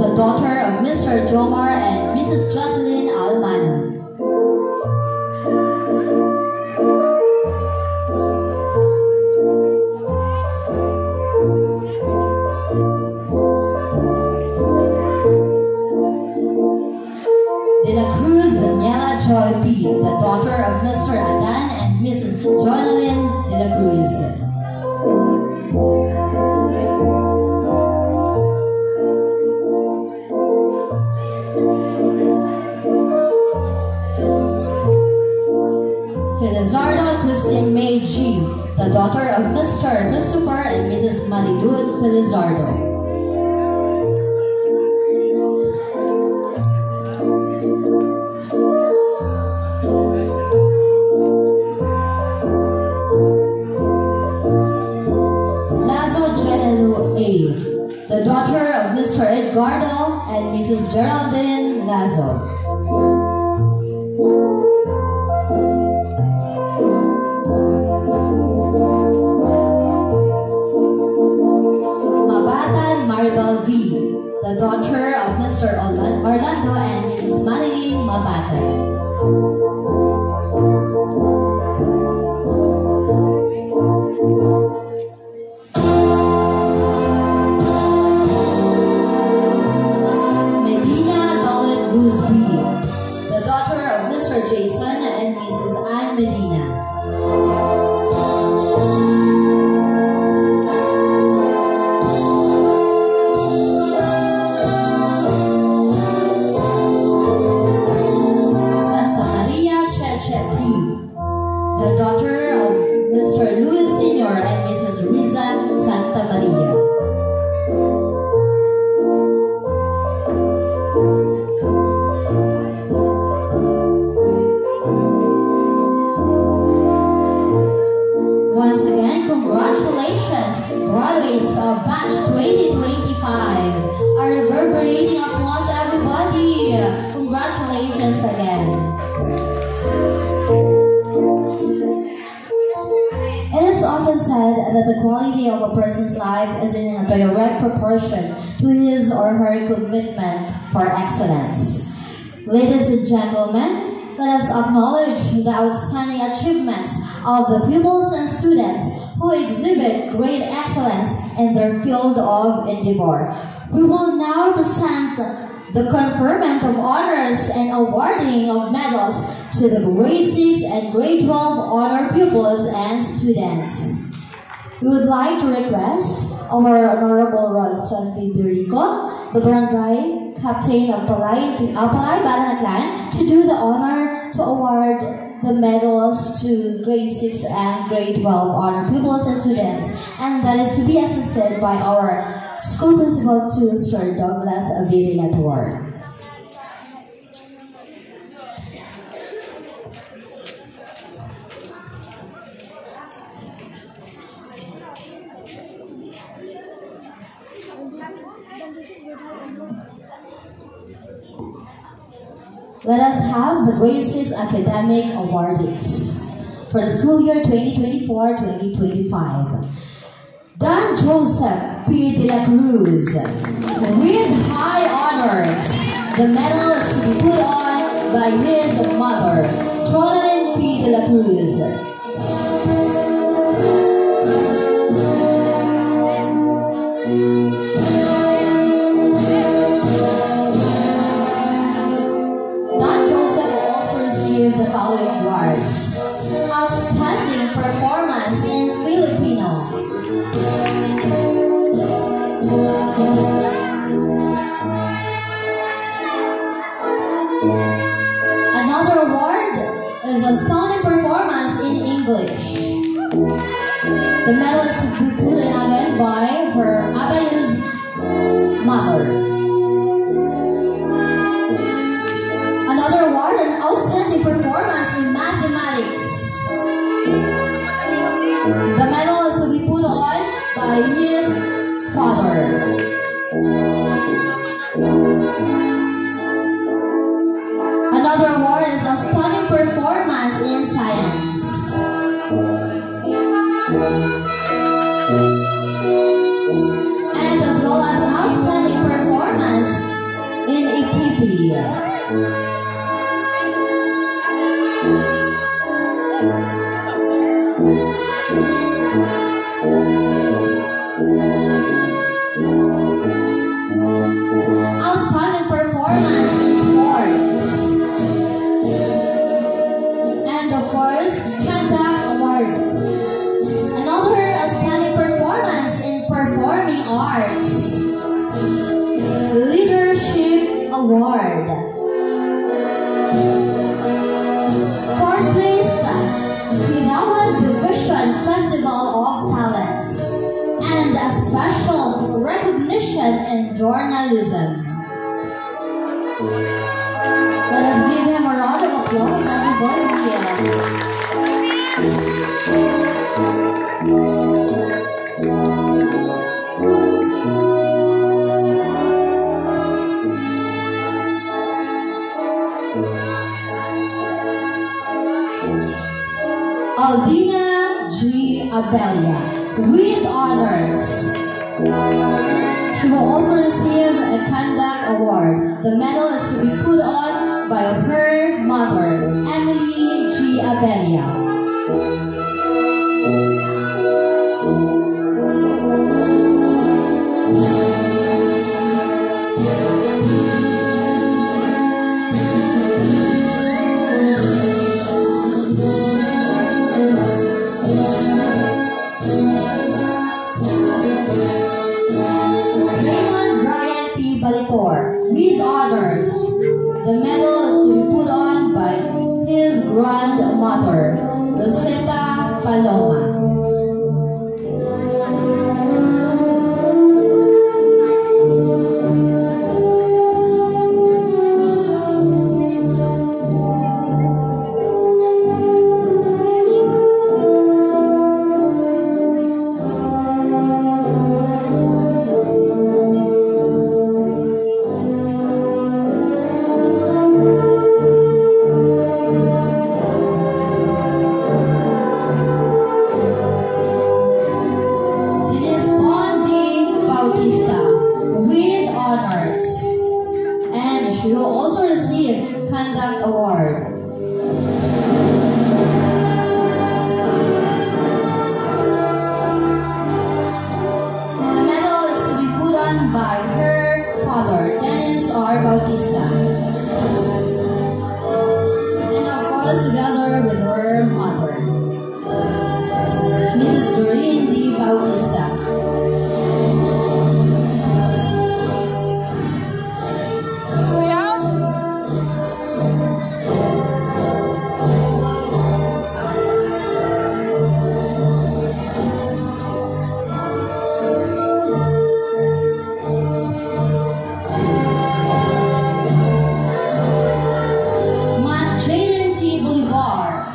The daughter of Mr. Jomar and Mrs. Jocelyn Almano. De la Cruz Daniela Joy P., the daughter of Mr. Adan and Mrs. Jonalyn de la Cruz. Felizardo Christian May G., the daughter of Mr. Christopher and Mrs. Marilud Felizardo. Lazo Genelu A., the daughter of Mr. Edgardo and Mrs. Geraldine Lazo. Maribel V., the daughter of Mr. Orlando and Mrs. Marilyn Mabata. Medina Dolet Luz B., the daughter of Mr. Jason and Mrs. Ann Medina. The daughter of Mr. Luis Sr. and Mrs. Rizan Santa Maria. Once again, congratulations, graduates of batch 2025. A reverberating applause, everybody. Congratulations again. It is often said that the quality of a person's life is in a direct proportion to his or her commitment for excellence. Ladies and gentlemen, let us acknowledge the outstanding achievements of the pupils and students who exhibit great excellence in their field of endeavor. We will now present the conferment of honors and awarding of medals to the grade 6 and grade 12 honor pupils and students. We would like to request our Honorable Rolson Fiberico, the barangay captain of Palay Balanatlan, to do the honor to award the medals to grade 6 and grade 12 honor pupils and students, and that is to be assisted by our school principal to Sir Douglas Virilator. Let us have the grade 6 academic awardees for the school year 2024-2025. Dan Joseph P. De La Cruz, with high honors. The medal is to be put on by his mother, Jolene P. De La Cruz. The following awards: Outstanding Performance in Filipino, another award is Outstanding Performance in English. The medal is to be put in again by her Abay's mother. Another award, an outstanding performance in mathematics. The medal is to be put on by his father. Another award is outstanding performance in science. And as well as outstanding performance in Wikipedia. Outstanding performance in sports. And of course, Conduct Award. Another outstanding performance in performing arts. Leadership Award. Fourth place, Pinawan Division Festival of Talents. And a special recognition in journalism. Let us give him a round of applause, everybody. Aldina G. Abelia, with honors. She will also receive a Conduct Award. The medal is to be put on by her mother, Emily G. Abelia. With honors. The medal is to be put on by his grandmother, Rosetta Paloma. With honors, and she will also receive Conduct Award. The medal is to be put on by her father, Dennis R. Bautista, and of course together with her mother, Mrs. Doreen D. Bautista.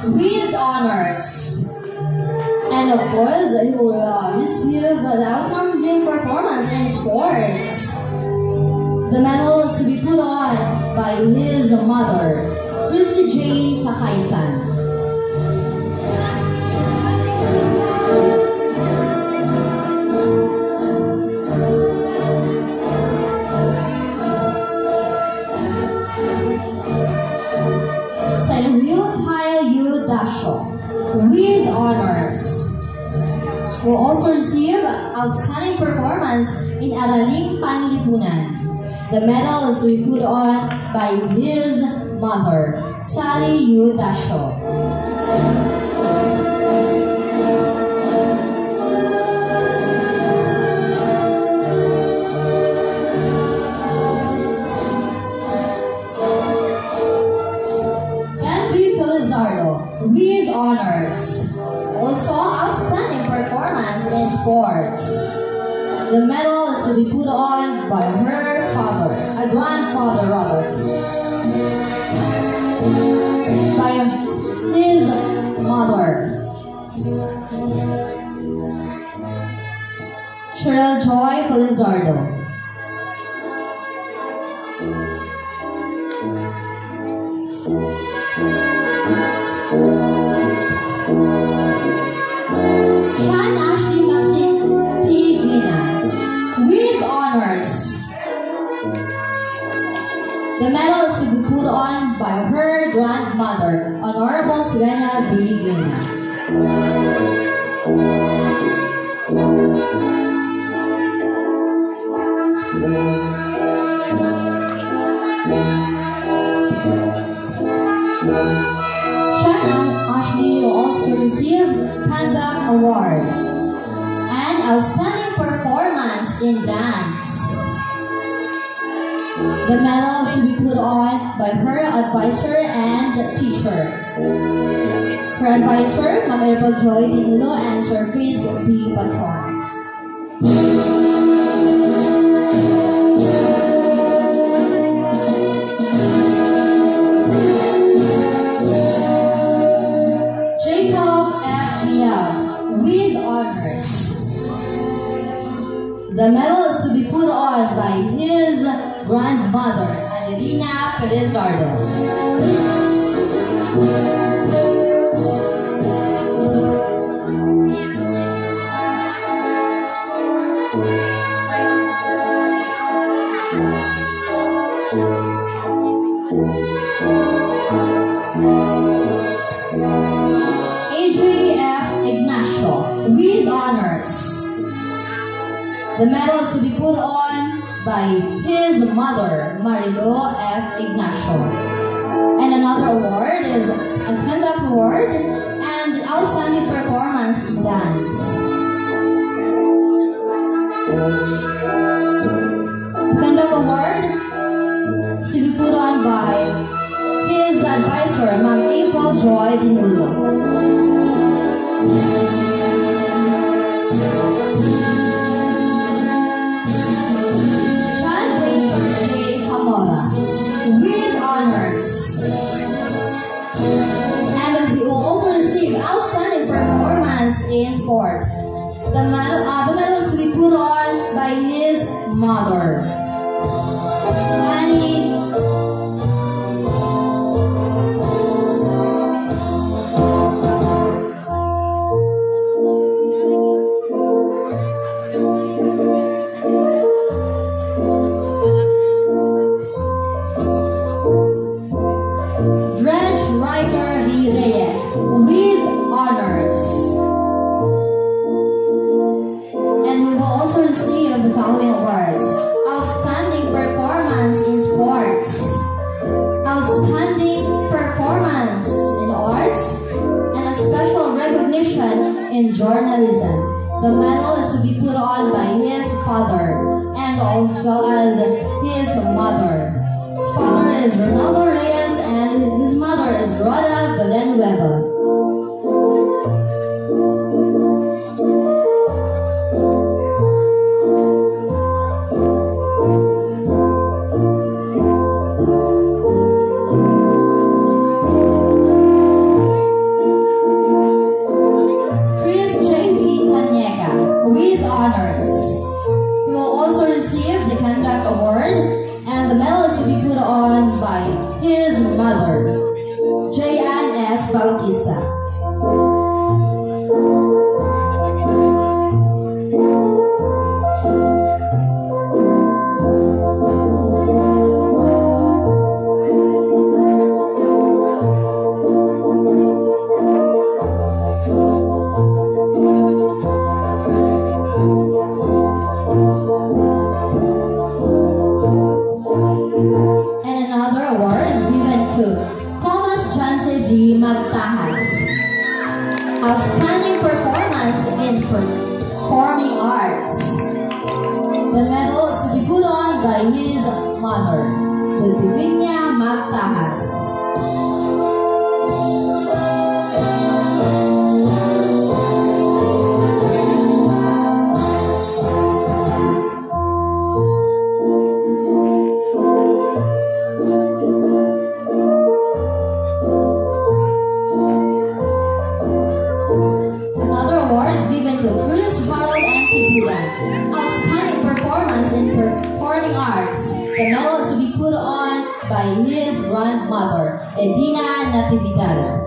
With honors. And of course, he will receive the outstanding performance in sports. The medal is to be put on by his mother, Christy Jane Takaisan. With honors. Will also receive outstanding performance in Araling Panlipunan. The medal is to be put on by his mother, Sally Yu Dasho. With honors. Also, outstanding performance in sports. The medal is to be put on by her father, a grandfather rather, by his mother, Cheryl Joy Felizardo. Sean Ashley Maxine Tigina. With honors. The medal is to be put on by her grandmother, Honorable Suena B. Gina. Ashley will also receive Conduct Award and Outstanding Performance in Dance. The medal is to be put on by her advisor and teacher. Her advisor, Ma'am April Joy Dinulo and Sir Fitz B. Patron. With honors. The medal is to be put on by his grandmother, Adelina Felizardo. With honors. The medal is to be put on by his mother, Marilo F. Ignacio. And another award is a Conduct Award and Outstanding Performance in Dance. The Conduct Award is to be put on by his advisor, Ma'am April Joy Dinulo. With honors. And he will also receive outstanding performance in sports. The medal is to be put on by his mother, Annie. With honors. And he will also receive the following awards: Outstanding Performance in Sports, Outstanding Performance in Arts, and a special recognition in journalism. The medal is to be put on by his father and as well as his mother. His father is Ronaldo Reyes and his mother is Rhoda Villanueva. With honors. He will also receive the Conduct Award, and the medal is to be put on by his mother, J.Ann S. Bautista. Outstanding performance in performing arts. The medal is to be put on by his mother, Ludvinia Magtahas. Outstanding performance in performing arts. The medal is to be put on by his grandmother, Edina Natividad.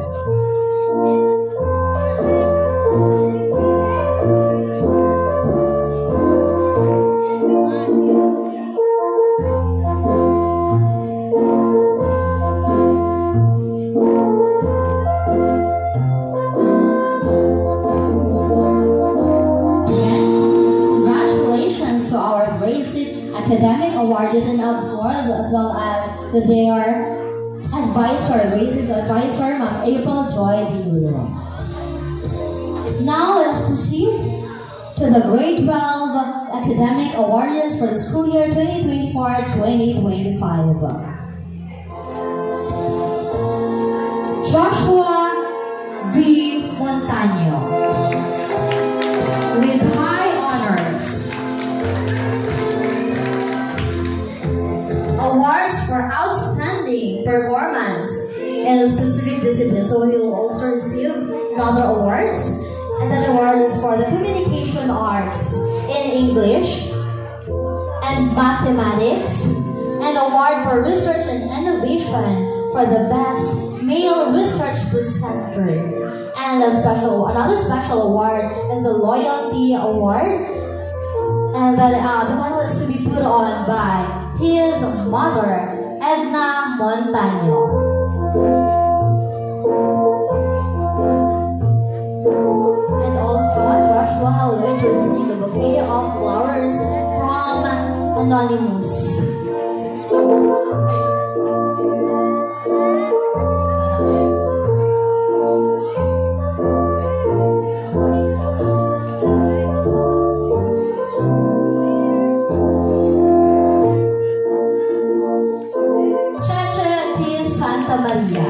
Academic awards and awards, as well as their advisor, racist advisor, Ma'am April Joy Dinulo. Now let us proceed to the grade 12 academic awards for the school year 2024-2025. Joshua V. Montaño with high honors. Awards for outstanding performance in a specific discipline. So he will also receive another awards. And that award is for the communication arts in English and mathematics. And award for research and innovation for the best male research presenter. And another special award is the Loyalty Award. And then the medal is to be put on by his mother, Edna Montaño. And also, Joshua will going to receive a bouquet of flowers from Anonymous. Maria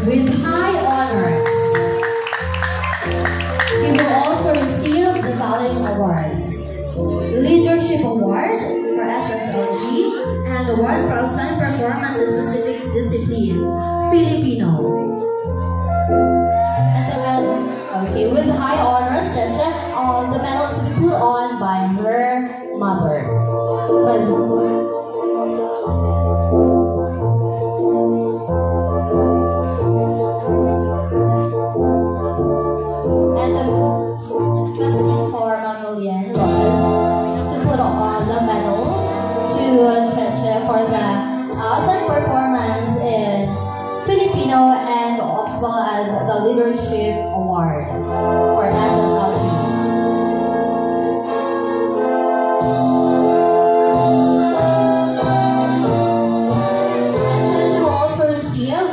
with high honors. He will also receive the following awards: Leadership Award for SSLG and awards for outstanding performance in specific discipline, Filipino. And the medal, with high honors, the medal is to be put on by her mother. For the outstanding performance in Filipino and as well as the Leadership Award for SSLG. And you will also receive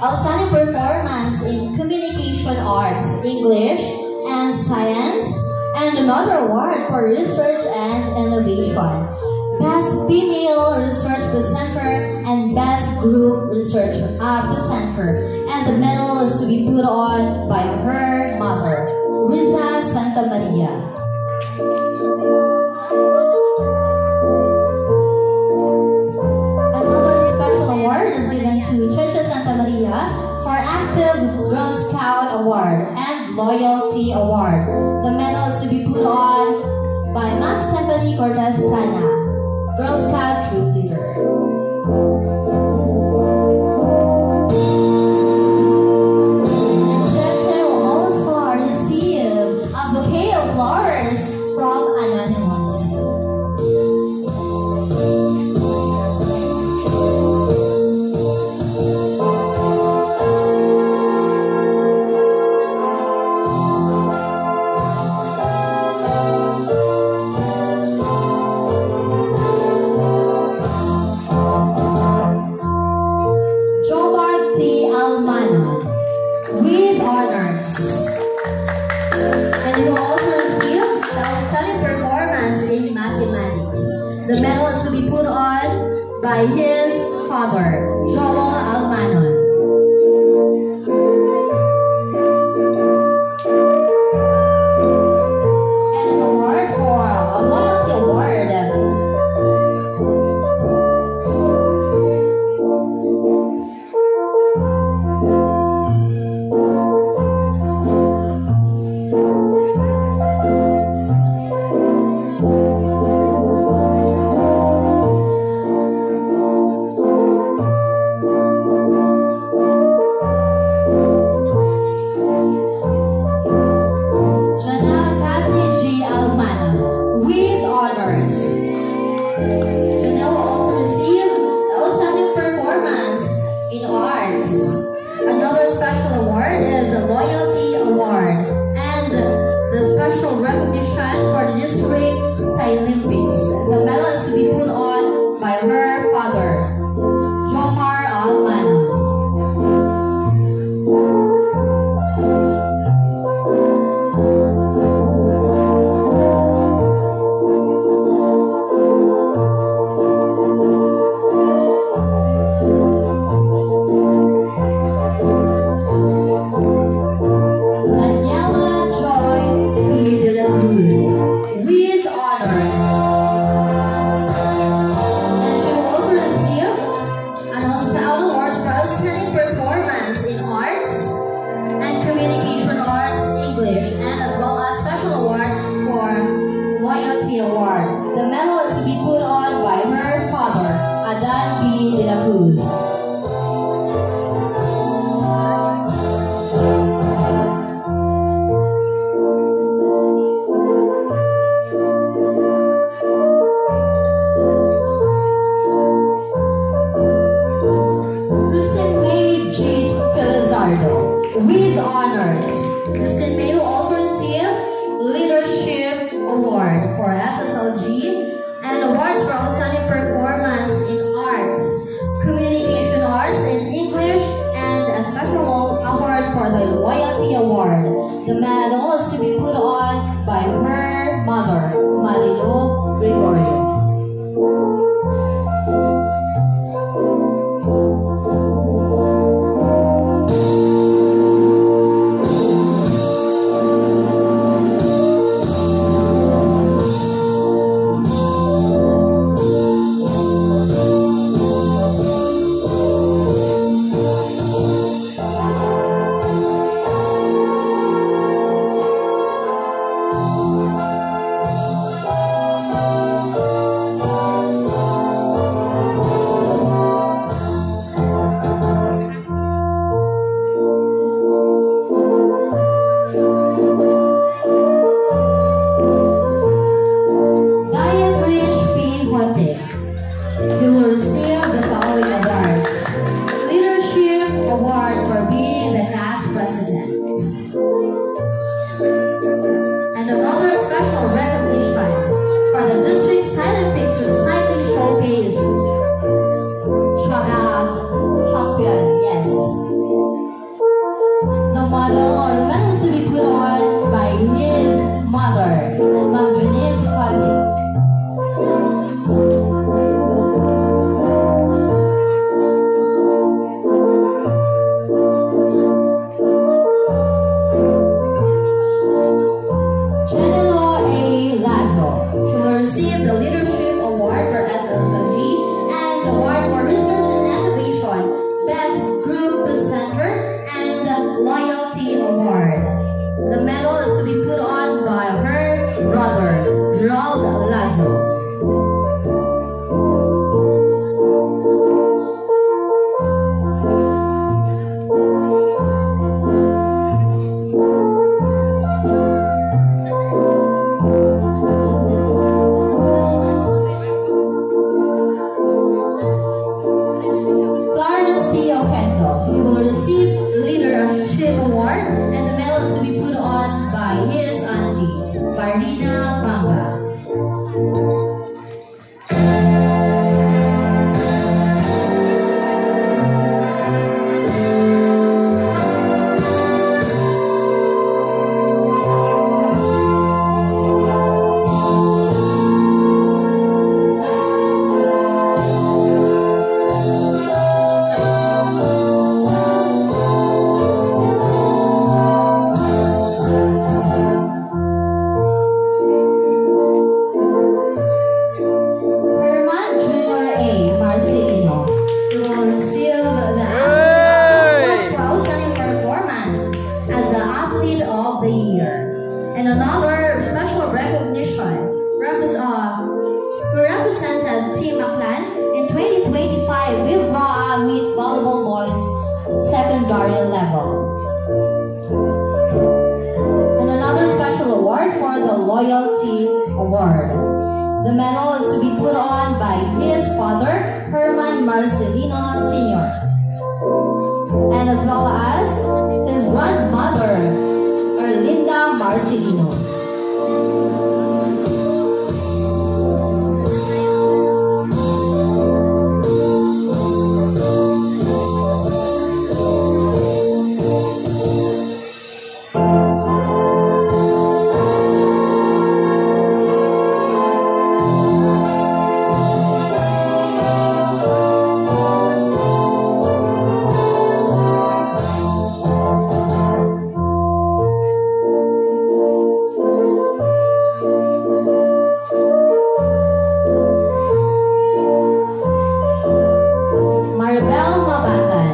outstanding performance in Communication Arts, English and Science, And another award for research and innovation. Best Female Research Presenter and Best Group Research Presenter. And the medal is to be put on by her mother, Riza Santa Maria. Another special award is given to Checha Santa Maria for Active Girl Scout Award and Loyalty Award. The medal is to be put on by Ma'am Stephanie Cortez Plana, Girl Scout Troop Leader. And Checha will also receive a bouquet of flowers from Anonymous. Jomar T. Almana with honors. And he will also receive the outstanding performance in mathematics. The medal is to be put on by his father, Joel Almanon. And an award for a loyalty award. Janelle Cassie G. Almana with honors. Janelle will also receive the outstanding performance in arts. Another special award is the Loyalty Award and the special recognition for the district Olympics. The medal is to be put on by her father, Jomar Almana. Daniela Joy P. De La Cruz with honors. And she will also receive an Oscar Award for outstanding performance in arts and communication arts, English, and as well as special award for Loyalty Award. The medal is to be put on by her father, Adan B. De La Cruz. Kristen May J. Pelizardo with honors. Kristen May will also receive Leadership Award for SSLG and awards for outstanding performance in arts, communication arts in English, and a special award for the Loyalty Award. The medal is to be put on by her mother, Marilo Gregorio. model or the medals to be put on by his mother. She will receive the Leadership Award for SSLG and the Award for Research and Innovation, Best Group Presenter, and the Loyalty Award. The medal is to be put on by her brother, Gerald Lazo. Clarence T. Ocento. He will receive the Leadership Award and the medal is to be put on by his auntie, Marina Manga. Herman Junior A. Marcelino. He will receive the Award for Outstanding Performance as the Athlete of the Year. And another special recognition who represented Team Aklan in 2025 Vibra Meet Volleyball Boys secondary level. And another special award for the Loyalty Award. The medal is to be put on by his father, Herman Marcelino Sr., and as well as his grandmother, Erlinda Marcelino. Maribel Mabatan.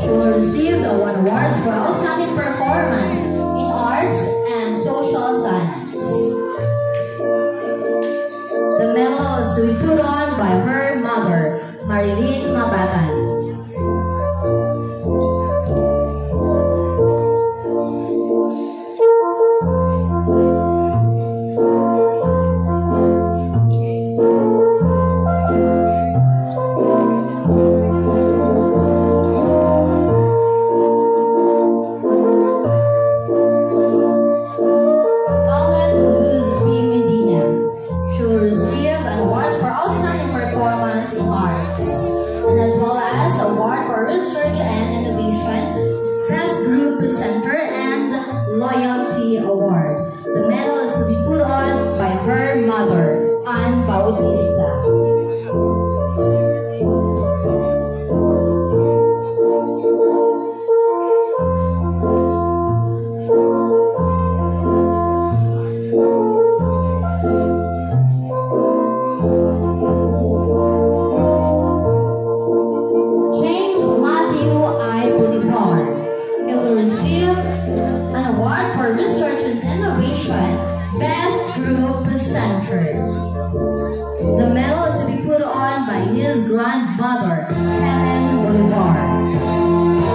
She will receive the one awards for outstanding performance in arts and social science. The medal is to be put on by her mother, Marilyn Mabatan. Ellen Luz B. Medina. She will receive an award for outstanding performance in arts, and as well as award for research and innovation, best group presenter, and loyalty award. The medal is to be put on by her mother, Ann Bautista. James Matthew I. Bolivar. He will receive an award for research and innovation, best group presenter. The medal is to be put on by his grandmother, Helen Bolivar.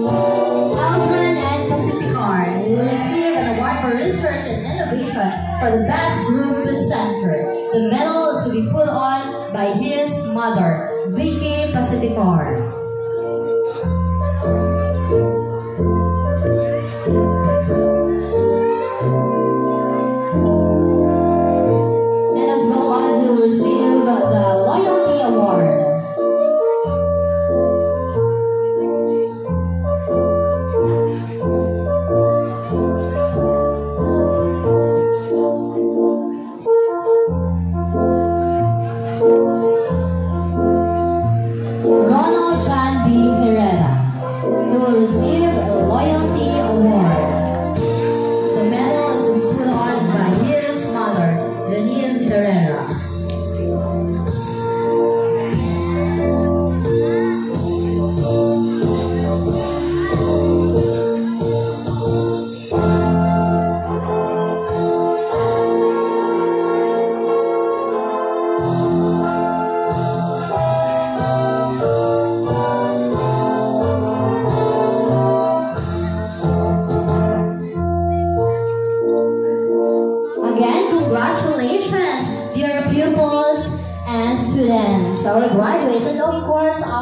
Aldrin and Pacificar will receive an award for research and innovation for the best group presenter. The medal is to be put on by his mother, Vicky Pacificar. And as well as he will receive the Loyalty Award.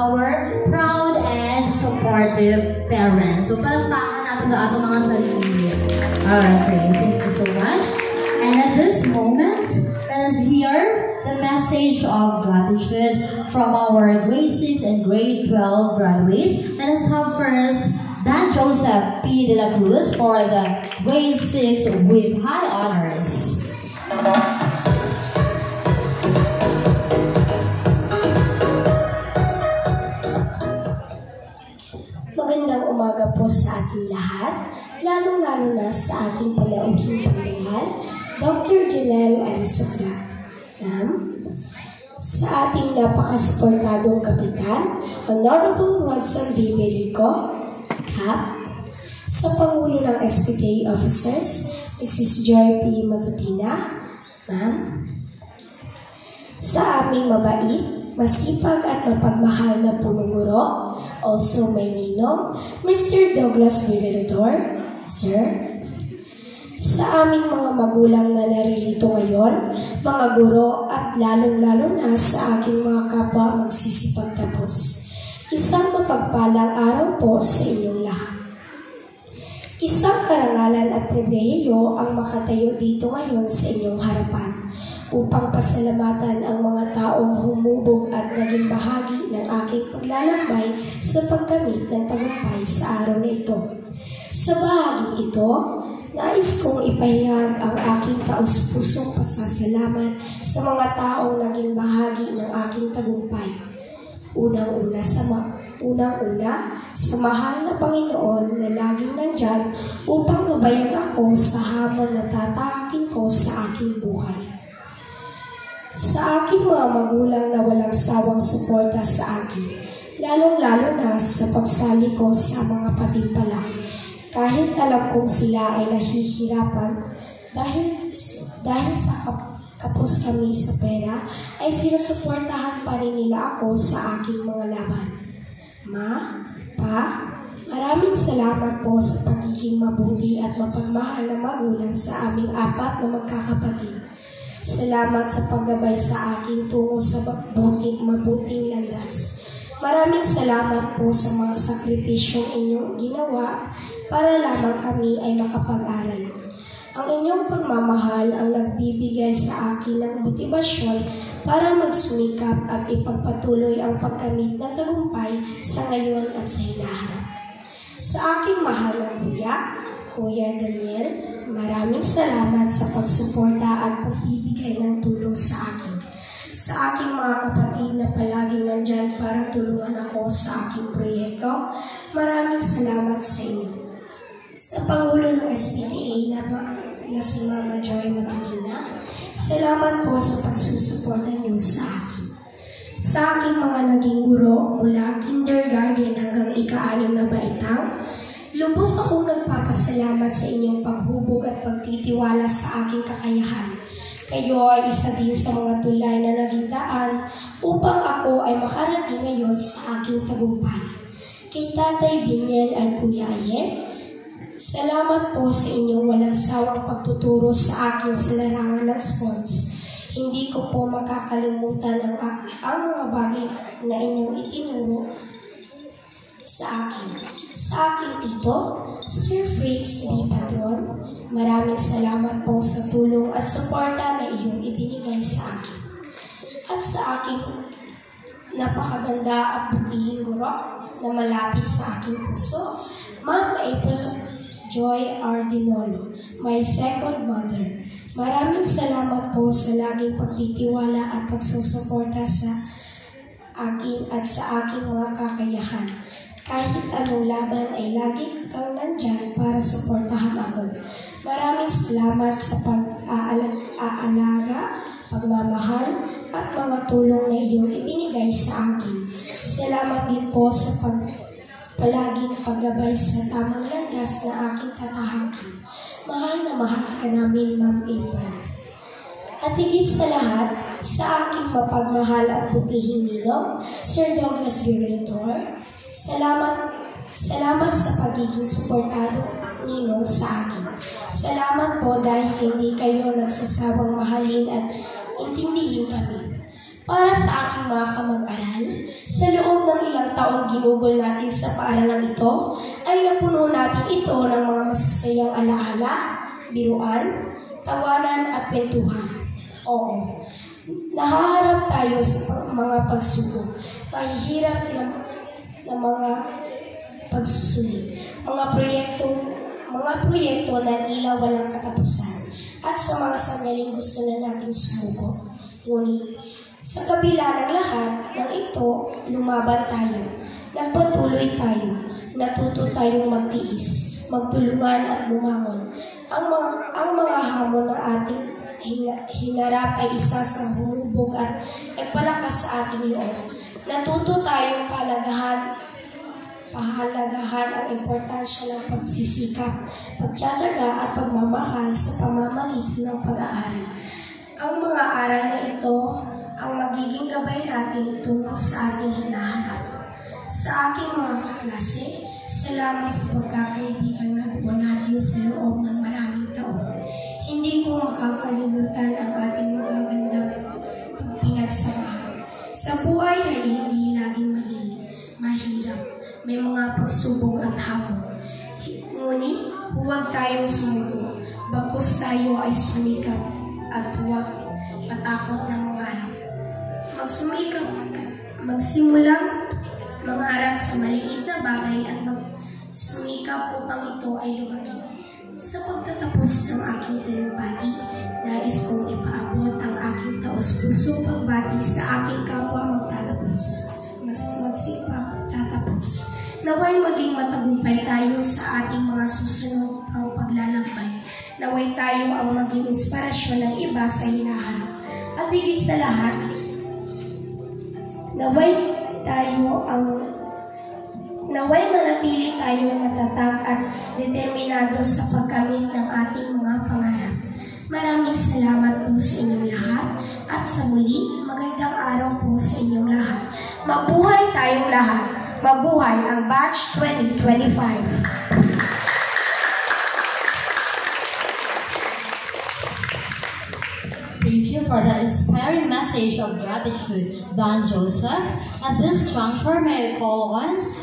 our proud and supportive parents. So, palakpakan natin ang ating mga sarili. Alright, thank you so much. And at this moment, let us hear the message of gratitude from our grade 6 and grade 12 graduates. Let us have first Dan Joseph P. De La Cruz for the grade 6 with high honors. Magandang umaga po sa ating lahat, lalong-lalo na sa ating panauhing pagdangal, Dr. Janelle M. Sukla. Sa ating napakasuportadong kapitan, Honorable Rodson V. Belico, Cap, sa Pangulo ng SPTA Officers, Mrs. Joy P. Matutina, Ma'am, sa aming mabait, masipag at mapagmahal na punong guro, also may ninong, Mr. Douglas Virador, Sir, sa aming mga magulang na naririto ngayon, mga guro at lalong-lalo na sa aking mga kapwa magsisipagtapos. Isang mapagpalang araw po sa inyong lahat. Isang karangalan at pribilehiyo ang makatayo dito ngayon sa inyong harapan upang pasalamatan ang mga taong humubog at naging bahagi ng aking paglalakbay sa pagkamit ng tagumpay sa araw na ito. Sa bahaging ito, nais kong ipahayag ang aking taus-pusong pasasalamat sa mga taong naging bahagi ng aking tagumpay. Unang-una sa mahal na Panginoon na laging nandyan upang gabayan ako sa hamon na tatahakin ko sa aking buhay. Sa aking mga magulang na walang sawang suporta sa akin, lalong-lalo na sa pagsali ko sa mga patimpala. Kahit alam kong sila ay nahihirapan dahil sa kapos kami sa pera, ay sinusuportahan pa rin nila ako sa aking mga laban. Ma, Pa, maraming salamat po sa pagiging mabuti at mapagmahal na magulang sa aming 4 na magkakapatid. Salamat sa paggabay sa akin tungo sa mabuting landas. Maraming salamat po sa mga sakripisyong inyong ginawa para lamang kami ay makapag-aral. Ang inyong pagmamahal ang nagbibigay sa akin ng motibasyon para magsumikap at ipagpatuloy ang pagkamit ng tagumpay sa ngayon at sa hinaharap. Sa aking mahal na Kuya Daniel, maraming salamat sa pagsuporta at pagbibigay ng tulong sa akin. Sa aking mga kapatid na palaging nandyan para tulungan ako sa aking proyekto, maraming salamat sa inyo. Sa Pangulo ng SPTA na si Mama Joy Matutina, salamat po sa pagsusuporta niyo sa akin. Sa aking mga naging guro mula kindergarten hanggang ika-6 na baitang, lubos akong nagpapasalamat sa inyong paghubog at pagtitiwala sa aking kakayahan. Kayo ay isa din sa mga tulay na naging daan upang ako ay makarating ngayon sa aking tagumpay. Kay Tatay Biniel at Kuya Ayet, salamat po sa inyong walang sawang pagtuturo sa akin sa larangan ng sports. Hindi ko po makakalimutan ang mga bagay na inyong itinuro sa akin. Sa aking tito, Sir Fritz B. Patron, maraming salamat po sa tulong at suporta na iyong ibinigay sa akin. At sa aking napakaganda at butihing guro na malapit sa aking puso, Ma'am April Joy Ardinolo, my second mother. Maraming salamat po sa laging pagtitiwala at pagsusuporta sa akin at sa aking mga kakayahan. Kahit anong laban ay lagi kang nandyan para suportahan ako. Maraming salamat sa pag-aalaga, pagmamahal, at mga tulong na iyong ibinigay sa akin. Salamat din po sa palaging paggabay sa tamang landas na aking tatahakin. Mahal na mahal ka namin, Ma'am April. At higit sa lahat, sa aking mapagmahal at butihing ninong, Sir Douglas Virador, Salamat sa pagiging suportado ninyo sa akin. Salamat po dahil hindi kayo nagsasawang mahalin at intindihin kami. Para sa aking mga kamag-aral, sa loob ng ilang taong ginugol natin sa paaralang ito, ay napuno natin ito ng mga masasayang alaala, biruan, tawanan at kwentuhan. Oo, nahaharap tayo sa mga pagsubok, mahihirap na mga pagsusulit, mga proyekto na tila walang katapusan, at sa mga sandaling gusto na nating sumuko. Ngunit, sa kabila ng lahat ng ito, lumaban tayo, nagpatuloy tayo, natuto tayong magtiis, magtulungan at bumangon. Ang mga hamon na ating hinarap ay isa sa humubog at nagpalakas sa ating loob. Natuto tayong pahalagahan ang importansya ng pagsisikap, pagtsatsaga at pagmamahal sa pamamagitan ng pag-aaral. Ang mga aral na ito ang magiging gabay natin tungo sa ating hinaharap. Sa aking mga kaklase, salamat sa pagkakaibigan na buo natin sa loob ng maraming taon. Hindi ko makakalimutan ang ating magagandang pinagsamahan. Sa buhay ay hindi laging madilim, mahirap, may mga pagsubok at hamon. Ngunit, huwag tayong sumuko. Bagkus tayo ay sumikap at huwag matakot na mangarap. Magsimulang mangarap sa maliit na bagay at magsumikap upang ito ay lumaki. Sa pagtatapos ng aking talumpati, nais kong ipaabot ang aking taos-puso pagbati sa aking kapwa magsipag tatapos. Naway maging matagumpay tayo sa ating mga susunod ang paglalakbay. Naway tayo ang maging inspirasyon ng iba sa hinaharap. At higit sa lahat, naway manatili tayong matatag at determinado sa pagkamit ng ating mga pangarap. Maraming salamat po sa inyong lahat at sa muli, magandang araw po sa inyong lahat. Mabuhay tayong lahat. Mabuhay ang Batch 2025. Thank you for that inspiring message of gratitude, Don Joseph. At this juncture, may I call on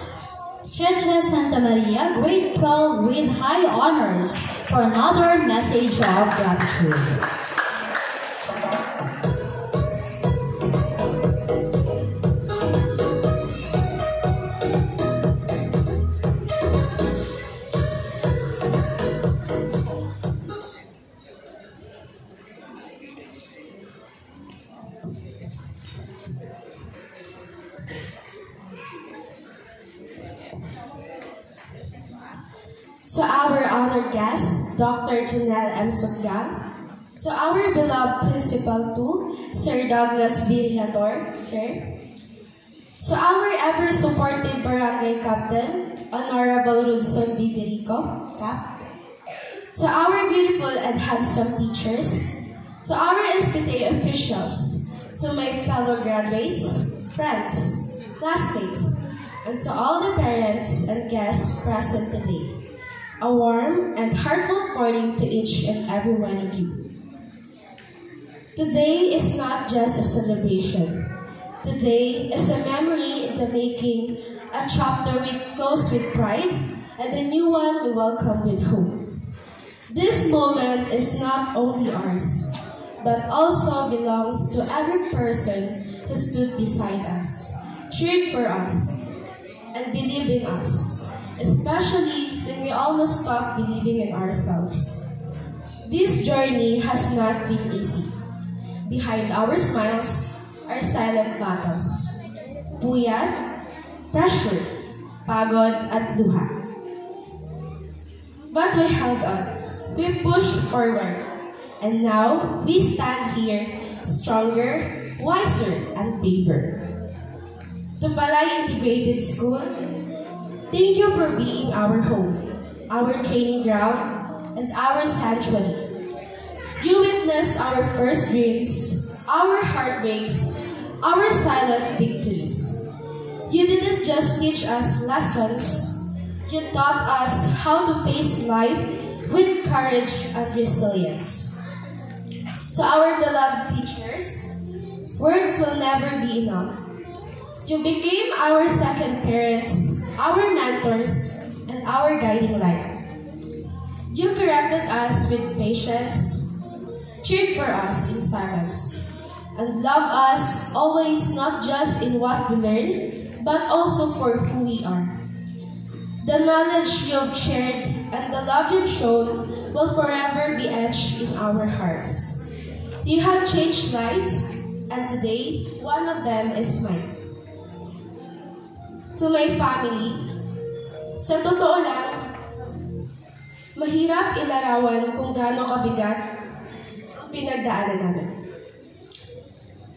Cheche Santa Maria, grade 12 with high honors, for another message of gratitude. To our honored guest, Dr. Janelle M. Suggang. To our beloved Principal 2, Sir Douglas B. Lator, Sir. To our ever-supportive Barangay Captain, Honorable Rudson B. Dirico, Cap. To our beautiful and handsome teachers. To our SPTA officials. To my fellow graduates, friends, classmates, and to all the parents and guests present today. A warm and heartfelt morning to each and every one of you. Today is not just a celebration. Today is a memory in the making, a chapter we close with pride, and a new one we welcome with hope. This moment is not only ours, but also belongs to every person who stood beside us, cheered for us, and believed in us, especially when we almost stopped believing in ourselves. This journey has not been easy. Behind our smiles are silent battles. Puyat, pressure, pagod, at luha. But we held on. We pushed forward. And now, we stand here, stronger, wiser, and braver. To Balay Integrated School, thank you for being our home, our training ground, and our sanctuary. You witnessed our first dreams, our heartbreaks, our silent victories. You didn't just teach us lessons, you taught us how to face life with courage and resilience. To our beloved teachers, Words will never be enough. You became our second parents, our mentors, and our guiding light. You corrected us with patience, cheered for us in silence, and loved us always not just in what we learn, but also for who we are. The knowledge you have shared and the love you've shown will forever be etched in our hearts. You have changed lives, and today, one of them is mine. To my family, sa totoo lang, mahirap ilarawan kung gaano kabigat ang pinagdaanan namin.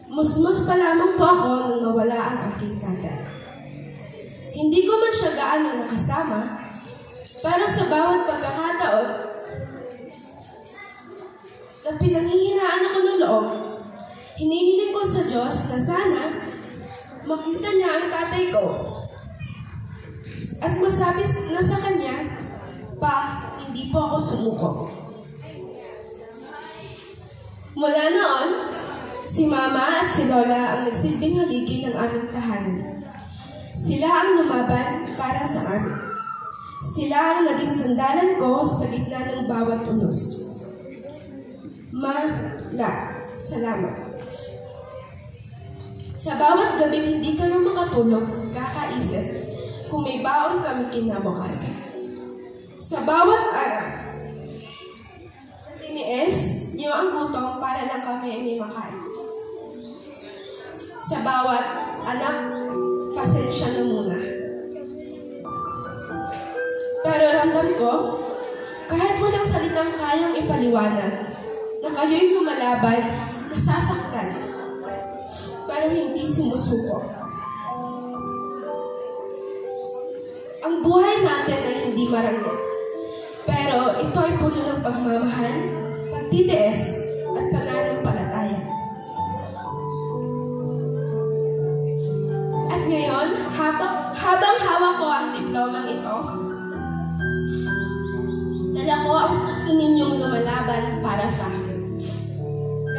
Musmus pa lamang po ako nang nawala ang aking tatay. Hindi ko man siya gaano nakasama, pero sa bawat pagkakataon na pinanghihinaan ako ng loob, hinihiling ko sa Diyos na sana makita niya ang tatay ko at masabi na sa kanya, Pa, hindi po ako sumuko. Mula noon, si Mama at si Lola ang nagsilbing haligi ng aming tahanan. Sila ang lumaban para sa amin. Sila ang naging sandalan ko sa gitna ng bawat unos. Salamat. Sa bawat gabi hindi kayo makatulog, kakaisip kung may baon kami kinabukasan. Sa bawat araw, tiniis niyo ang gutom para lang kami ay may makain. Sa bawat anak, pasensya na muna. Pero ramdam ko, kahit walang salitang kayang ipaliwanag, na kayo'y lumalaban, nasasaktan, pero hindi sumusuko. Ang buhay natin ay hindi marangya, pero ito ay puno ng pagmamahal, pagtitiis, at pananampalataya. At ngayon, habang hawak ko ang diplomang ito, dala ko ang puso ninyong lumalaban para sa akin.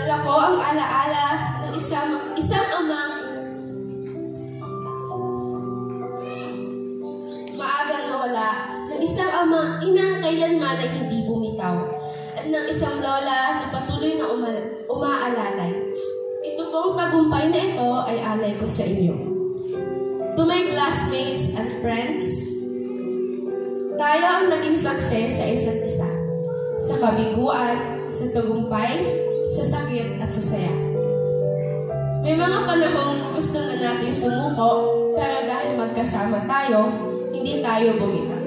Dala ko ang alaala ng isang amang maagang nawala, ng isang inang kailanman ay hindi bumitaw, at ng isang lola na patuloy na umaalalay. Ito pong tagumpay na ito ay alay ko sa inyo. To my classmates and friends, tayo ang naging success sa isa't isa. Sa kabiguan, sa tagumpay, sa sakit at sa saya. May mga panahong gusto na natin sumuko, pero dahil magkasama tayo, hindi tayo bumitaw.